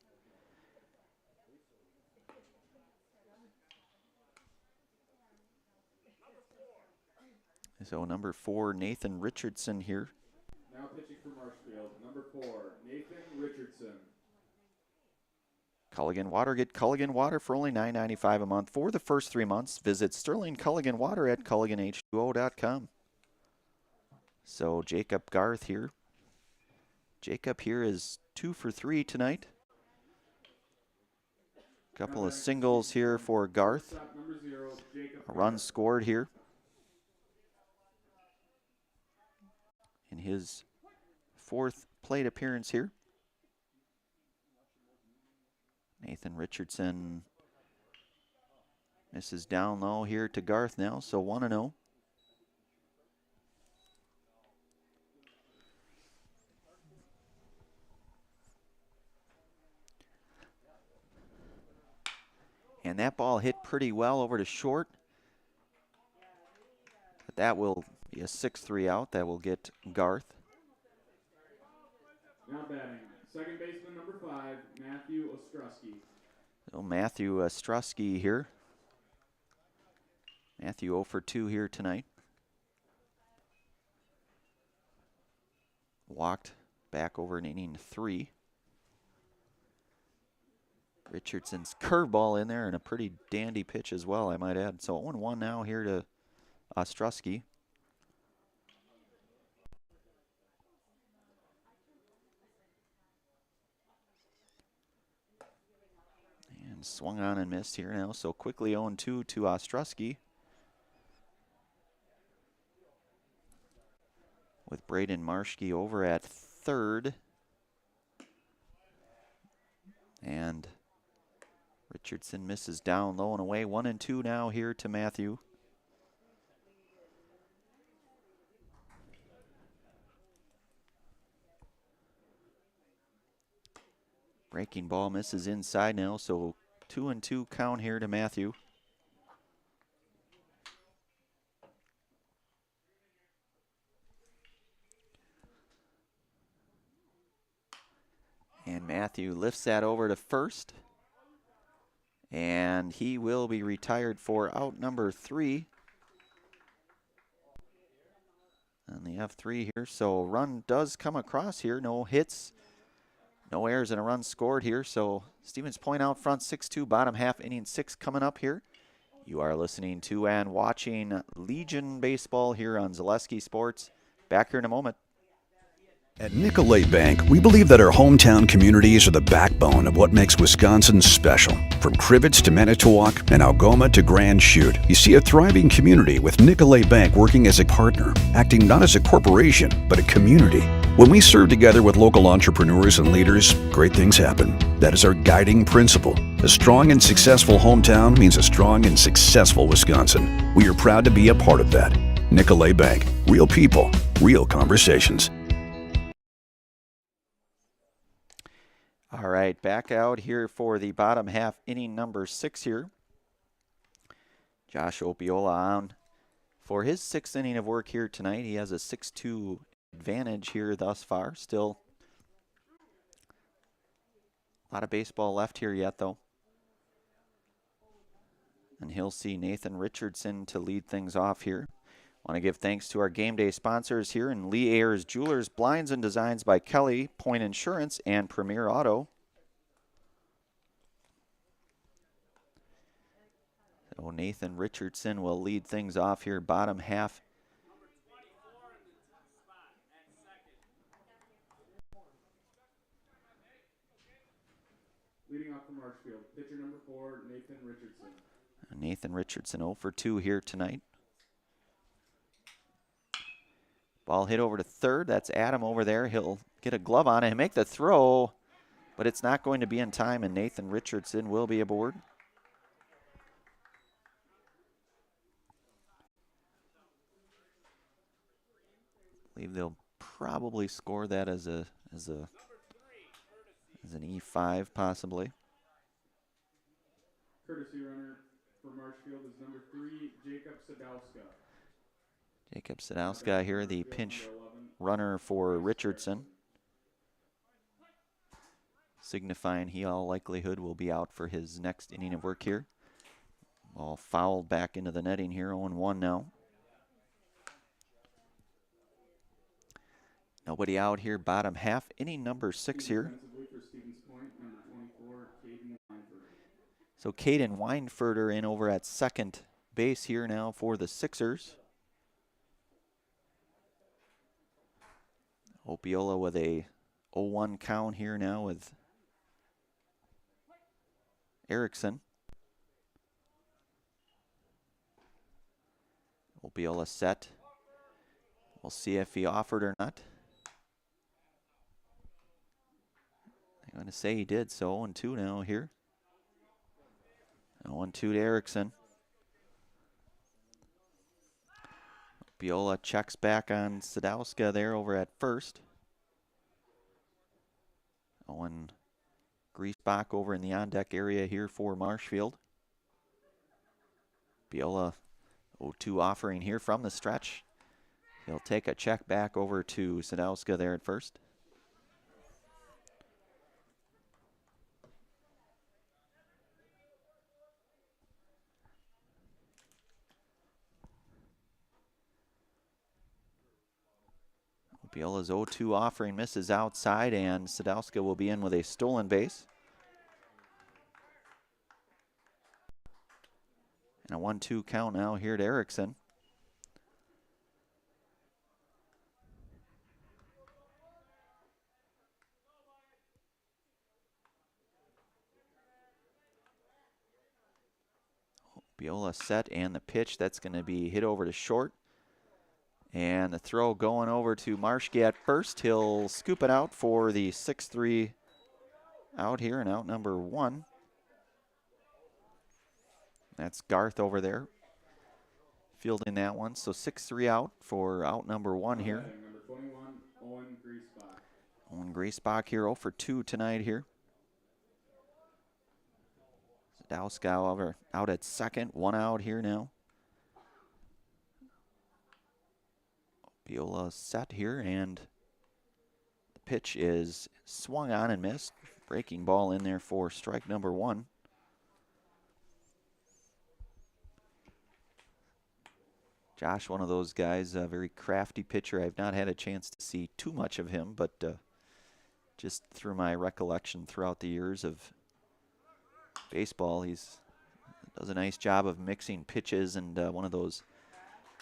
So number 4, Nathan Richardson here. Now pitching for Marshfield, number 4, Nathan Richardson. Culligan Water. Get Culligan Water for only $9.95 a month for the first 3 months. Visit Sterling Culligan Water at culliganh2o.com. So Jacob Garth here. Jacob here is 2 for 3 tonight. Couple of singles here for Garth. A run scored here in his 4th plate appearance here. Nathan Richardson misses down low here to Garth now, so 1-0. And that ball hit pretty well over to short. But that will be a 6-3 out. That will get Garth. Now batting, second baseman number 5, Matthew Ostrowski. So Matthew Ostrowski here. Matthew 0 for 2 here tonight. Walked back over in inning 3. Richardson's curveball in there and a pretty dandy pitch as well, I might add. So 0-1 now here to Ostrowski. And swung on and missed here now, so quickly 0-2 to Ostrowski. With Braden Marshke over at third. And Richardson misses down low and away. 1-2 now here to Matthew. Breaking ball misses inside now, so 2-2 count here to Matthew. And Matthew lifts that over to first. And he will be retired for out number 3. On the F3 here, so run does come across here. No hits, no errors, and a run scored here. So Stevens Point out front 6-2, bottom half, inning 6 coming up here. You are listening to and watching Legion Baseball here on Zaleski Sports. Back here in a moment. At Nicolay Bank, we believe that our hometown communities are the backbone of what makes Wisconsin special. From Crivets to Manitowoc and Algoma to Grand Chute, you see a thriving community with Nicolay Bank working as a partner, acting not as a corporation, but a community. When we serve together with local entrepreneurs and leaders, great things happen. That is our guiding principle. A strong and successful hometown means a strong and successful Wisconsin. We are proud to be a part of that. Nicolay Bank. Real people, real conversations. All right, back out here for the bottom half, inning number 6 here. Josh Opiola on for his 6th inning of work here tonight. He has a 6-2 advantage here thus far. Still a lot of baseball left here yet, though. And he'll see Nathan Richardson to lead things off here. Want to give thanks to our game day sponsors here in Lee Ayers Jewelers, Blinds and Designs by Kelly, Point Insurance, and Premier Auto. So Nathan Richardson will lead things off here, bottom half. Leading off from Marshfield, pitcher number 4, Nathan Richardson. Nathan Richardson 0 for 2 here tonight. Ball hit over to third. That's Adam over there. He'll get a glove on it and make the throw, but it's not going to be in time, and Nathan Richardson will be aboard. I believe they'll probably score that as an E5 possibly. Courtesy runner for Marshfield is number 3, Jacob Sadowska. Jacob Sadowska here, the pinch runner for Richardson, signifying he all likelihood will be out for his next inning of work here. Ball fouled back into the netting here, 0-1 now. Nobody out here, bottom half, inning number 6 here. So Caden Weinfurter in over at second base here now for the Sixers. Opiola with a 0-1 count here now with Erickson. Opiola set. We'll see if he offered or not. I'm going to say he did, so 0-2 now here. 0-2 to Erickson. Opiola checks back on Sadowska there over at first. Owen Griesbach over in the on-deck area here for Marshfield. Opiola 0-2 offering here from the stretch. He'll take a check back over to Sadowska there at first. Opiola's 0-2 offering misses outside, and Sadowska will be in with a stolen base. And a 1-2 count now here to Erickson. Biola set and the pitch. That's going to be hit over to short. And the throw going over to Marshke at first. He'll scoop it out for the 6-3 out here, and out number 1. That's Garth over there fielding that one. So 6-3 out for out number 1 here. Number 21, Owen Griesbach. Owen Griesbach here, 0 for 2 tonight here. Zadowska over out at second, 1 out here now. Biola set here, and the pitch is swung on and missed. Breaking ball in there for strike number 1. Josh, one of those guys, a very crafty pitcher. I've not had a chance to see too much of him, but just through my recollection throughout the years of baseball, he's does a nice job of mixing pitches, and one of those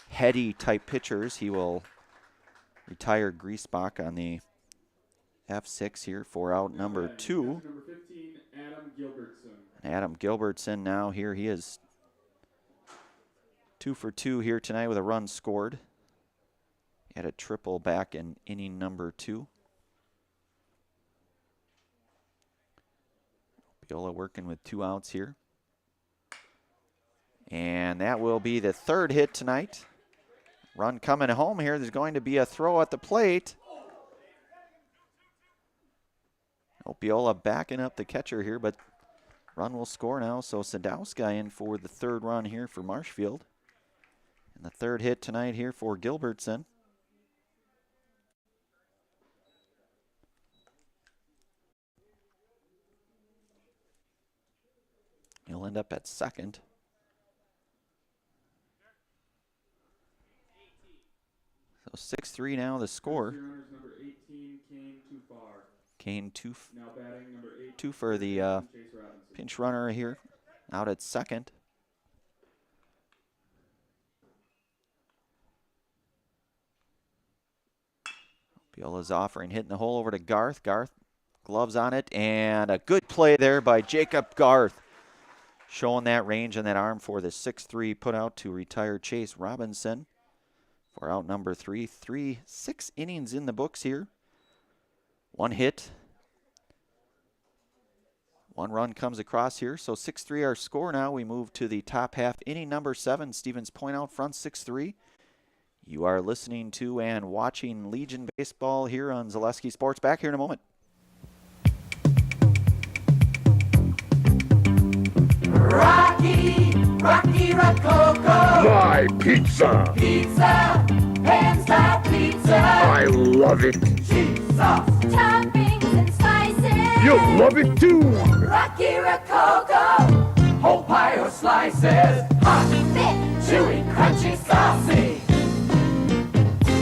heady type pitchers. He will retire Griesbach on the F6 here for out number 2. Number 15, Adam Gilbertson. Adam Gilbertson now here. He is 2 for 2 here tonight with a run scored. He had a triple back in inning number 2. Biola working with 2 outs here. And that will be the 3rd hit tonight. Run coming home here. There's going to be a throw at the plate. Biola backing up the catcher here, but run will score now. So Sadowska in for the 3rd run here for Marshfield. And the 3rd hit tonight here for Gilbertson. He'll end up at second. So 6-3 now the score. Number 18, Kane Tufar. Kane Now batting number 2 for the pinch runner here, out at second. Biola's offering, hitting the hole over to Garth. Garth, gloves on it, and a good play there by Jacob Garth. Showing that range and that arm for the 6-3 put out to retire Chase Robinson for out number 3. 6 innings in the books here. 1 hit. 1 run comes across here. So 6-3 our score now. We move to the top half. Inning number 7. Stevens Point out front 6-3. You are listening to and watching Legion Baseball here on Zaleski Sports. Back here in a moment. Rocky Rococo. My pizza. Pizza, hands down pizza. I love it. Cheese sauce, toppings and spices. You'll love it too. Rocky Rococo. Whole pie or slices. Hot, thick, chewy, crunchy, saucy.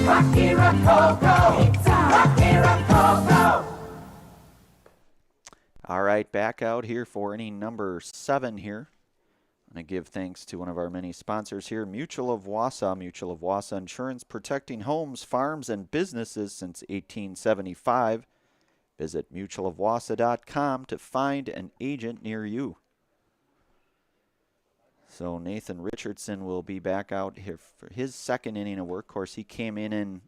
Rocky Rococo. Pizza. Rocky Rococo. All right, back out here for inning number 7 here. I'm going to give thanks to one of our many sponsors here, Mutual of Wausau. Mutual of Wausau Insurance, protecting homes, farms, and businesses since 1875. Visit mutualofwausau.com to find an agent near you. So Nathan Richardson will be back out here for his 2nd inning of work. Of course, he came in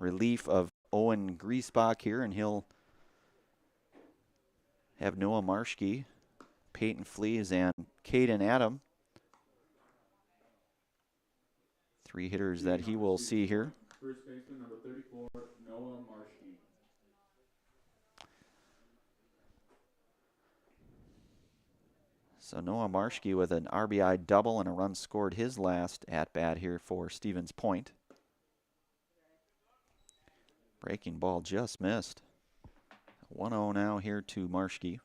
relief of Owen Griesbach here, and he'll have Noah Marshke, Peyton Flees, and Caden Adam. 3 hitters that he will see here. First baseman number 34, Noah Marshke. So Noah Marshke with an RBI double and a run scored his last at-bat here for Stevens Point. Breaking ball just missed. 1-0 now here to Marshke.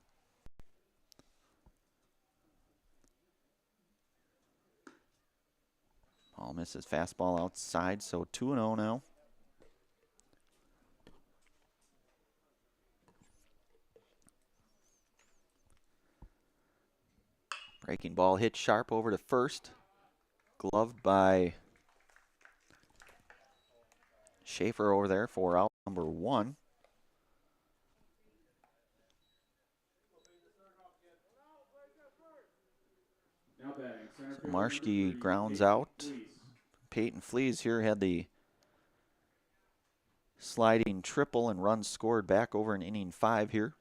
Ball misses, fastball outside, so 2-0 now. Breaking ball hit sharp over to first. Gloved by Schaefer over there for out number 1. Now batting Marshke grounds out. Peyton Fleas here had the sliding triple and runs scored back over in inning 5 here.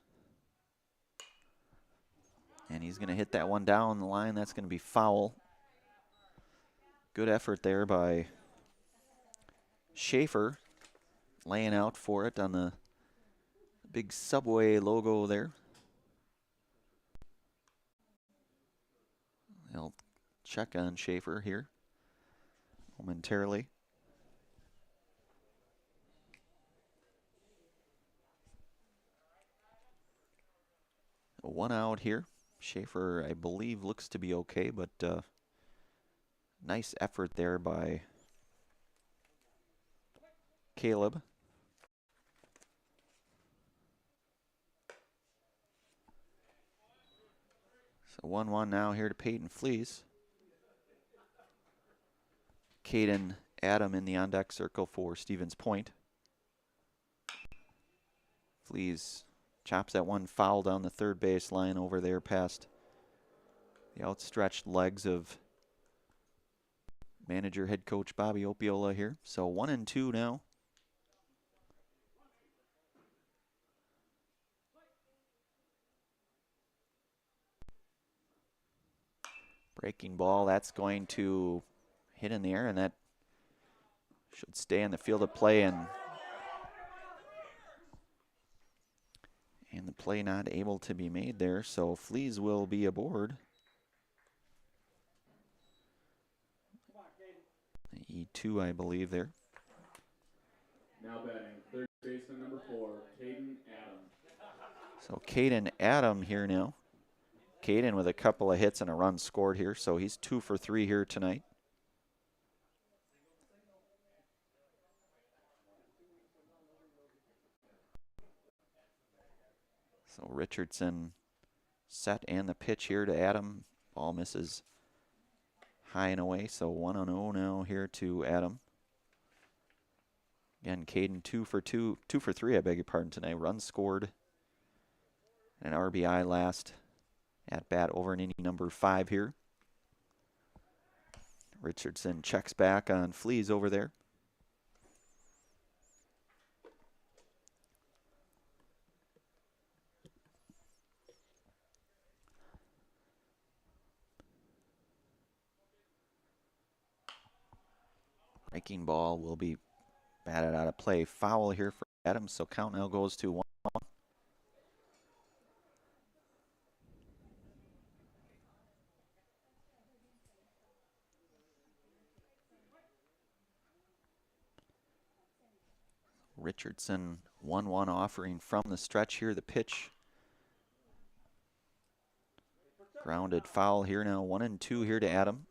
And he's going to hit that one down the line. That's going to be foul. Good effort there by Schaefer, laying out for it on the big Subway logo there. They'll check on Schaefer here momentarily. One out here. Schaefer, I believe, looks to be okay, but nice effort there by Caleb. So 1-1 now here to Peyton Fleas. Caden Adam in the on-deck circle for Stevens Point. Fleas chops that one foul down the third base line over there past the outstretched legs of manager head coach Bobby Opiola here. So 1-2 now. Breaking ball, that's going to hit in the air, and that should stay in the field of play, and the play not able to be made there, so Fleas will be aboard. E2, I believe, there. Now batting, third baseman number 4, Caden Adam. So Caden Adam here now. Caden with a couple of hits and a run scored here, so he's 2 for 3 here tonight. So Richardson set and the pitch here to Adam. Ball misses high and away, so 1-0 now here to Adam. Again, Caden 2 for 3, I beg your pardon, tonight. Run scored, an RBI last at bat over in inning number 5 here. Richardson checks back on Fleas over there. Breaking ball will be batted out of play. Foul here for Adams, so count now goes to 1-1. Richardson 1-1 offering from the stretch here. The pitch grounded foul here now. 1-2 here to Adam.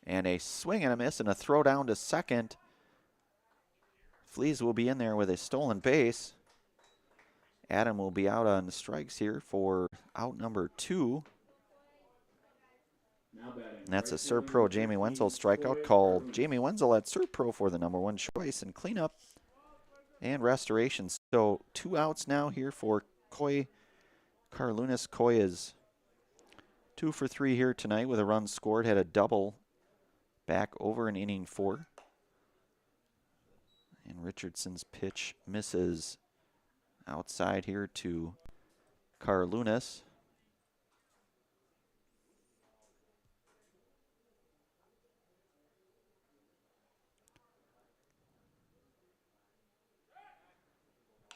And a swing and a miss and a throw down to second. Fleas will be in there with a stolen base. Adam will be out on the strikes here for out number 2. And that's a Serpro Jamie Wenzel strikeout called. Jamie Wenzel at Serpro for the number 1 choice and cleanup and restoration. So 2 outs now here for Coy Carlunas. Coy is 2 for 3 here tonight with a run scored. Had a double back over in inning 4. And Richardson's pitch misses outside here to Carlunas.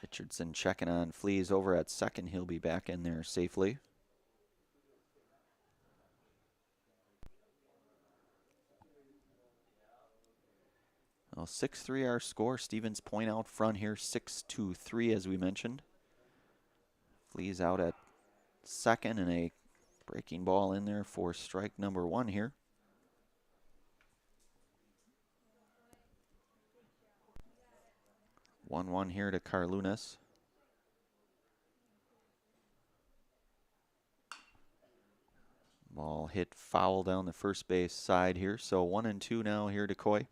Richardson checking on Fleas over at second. He'll be back in there safely. Well, 6-3 our score. Stevens Point out front here, 6-3 as we mentioned. Fleas out at second and a breaking ball in there for strike number 1 here. One here to Carlunas. Ball hit foul down the first base side here. So 1-2 now here to Coy.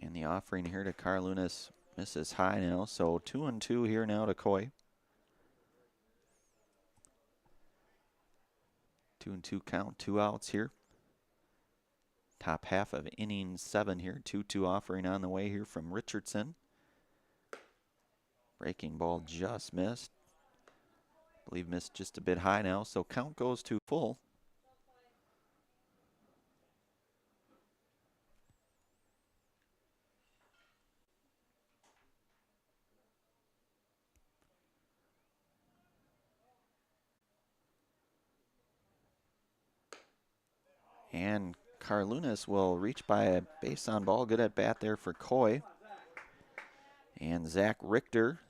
And the offering here to Carlunas misses high now. So 2-2 here now to Coy. 2-2 count, 2 outs here. Top half of inning 7 here. 2-2 offering on the way here from Richardson. Breaking ball just missed. I believe missed just a bit high now. So count goes to full. And Carlunas will reach by a base on ball. Good at bat there for Coy. And Zach Richter,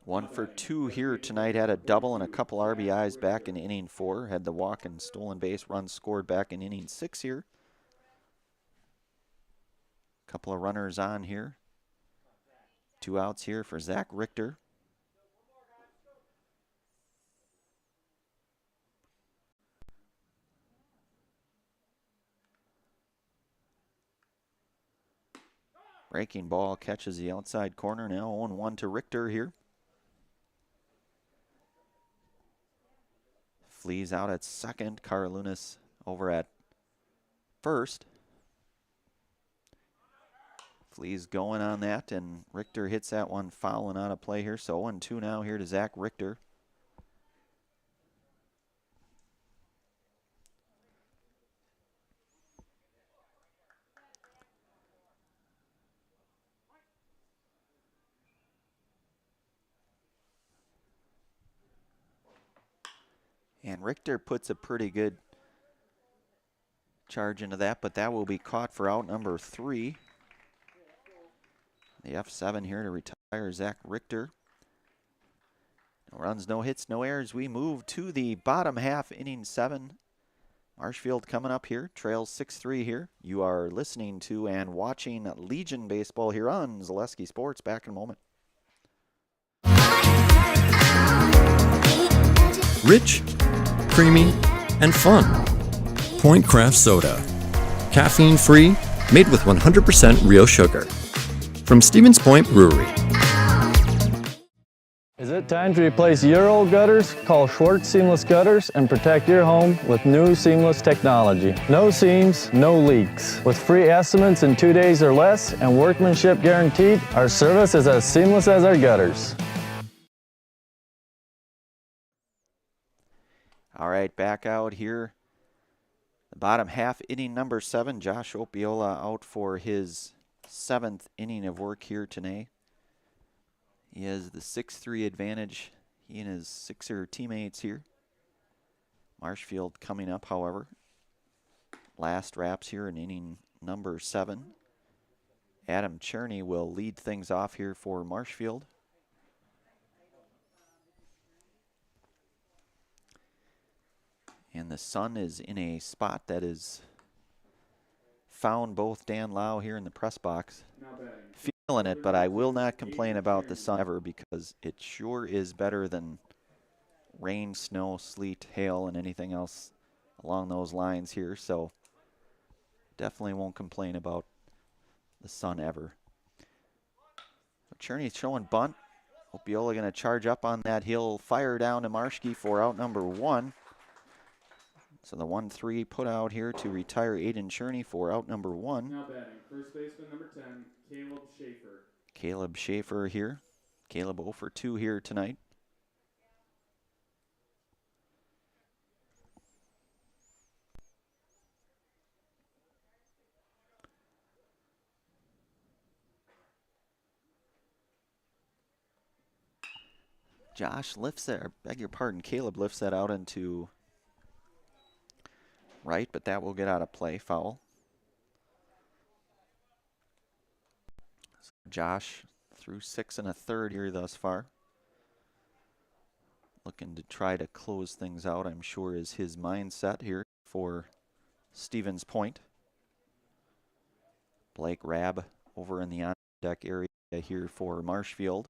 1 for 2 here tonight. Had a double and a couple RBIs back in inning 4. Had the walk and stolen base runs scored back in inning 6 here. Couple of runners on here. 2 outs here for Zach Richter. Breaking ball catches the outside corner now. 0-1 to Richter here. Flees out at second. Carlunas over at first. Flees going on that, and Richter hits that one foul and out of play here. So 0-2 now here to Zach Richter. And Richter puts a pretty good charge into that, but that will be caught for out number 3. The F7 here to retire Zach Richter. No runs, no hits, no errors. We move to the bottom half, inning 7. Marshfield coming up here, trails 6-3 here. You are listening to and watching Legion Baseball here on Zaleski Sports. Back in a moment. Rich, creamy, and fun. Point Craft Soda. Caffeine free, made with 100% real sugar. From Stevens Point Brewery. Is it time to replace your old gutters? Call Schwartz Seamless Gutters and protect your home with new seamless technology. No seams, no leaks. With free estimates in 2 days or less and workmanship guaranteed, our service is as seamless as our gutters. All right, back out here. The bottom half, inning number 7. Josh Opiola out for his 7th inning of work here today. He has the 6-3 advantage. He and his Sixer teammates here. Marshfield coming up, however. Last wraps here in inning number 7. Adam Cherney will lead things off here for Marshfield. And the sun is in a spot that is found both Dan Lau here in the press box. Feeling it, but I will not complain about the sun ever because it sure is better than rain, snow, sleet, hail, and anything else along those lines here. So definitely won't complain about the sun ever. Cherney's showing bunt. Opiola going to charge up on that. He'll fire down to Marshke for out number 1. So the 1-3 put out here to retire Aiden Cherney for out number 1. Now batting, first baseman number 10, Caleb Schaefer. Caleb Schaefer here. Caleb 0 for 2 here tonight. Josh lifts that, or beg your pardon, Caleb lifts that out into right, but that will get out of play, foul. So Josh through 6 1/3 here thus far. looking to try to close things out, I'm sure, is his mindset here for Stevens Point. Blake Rabb over in the on deck area here for Marshfield.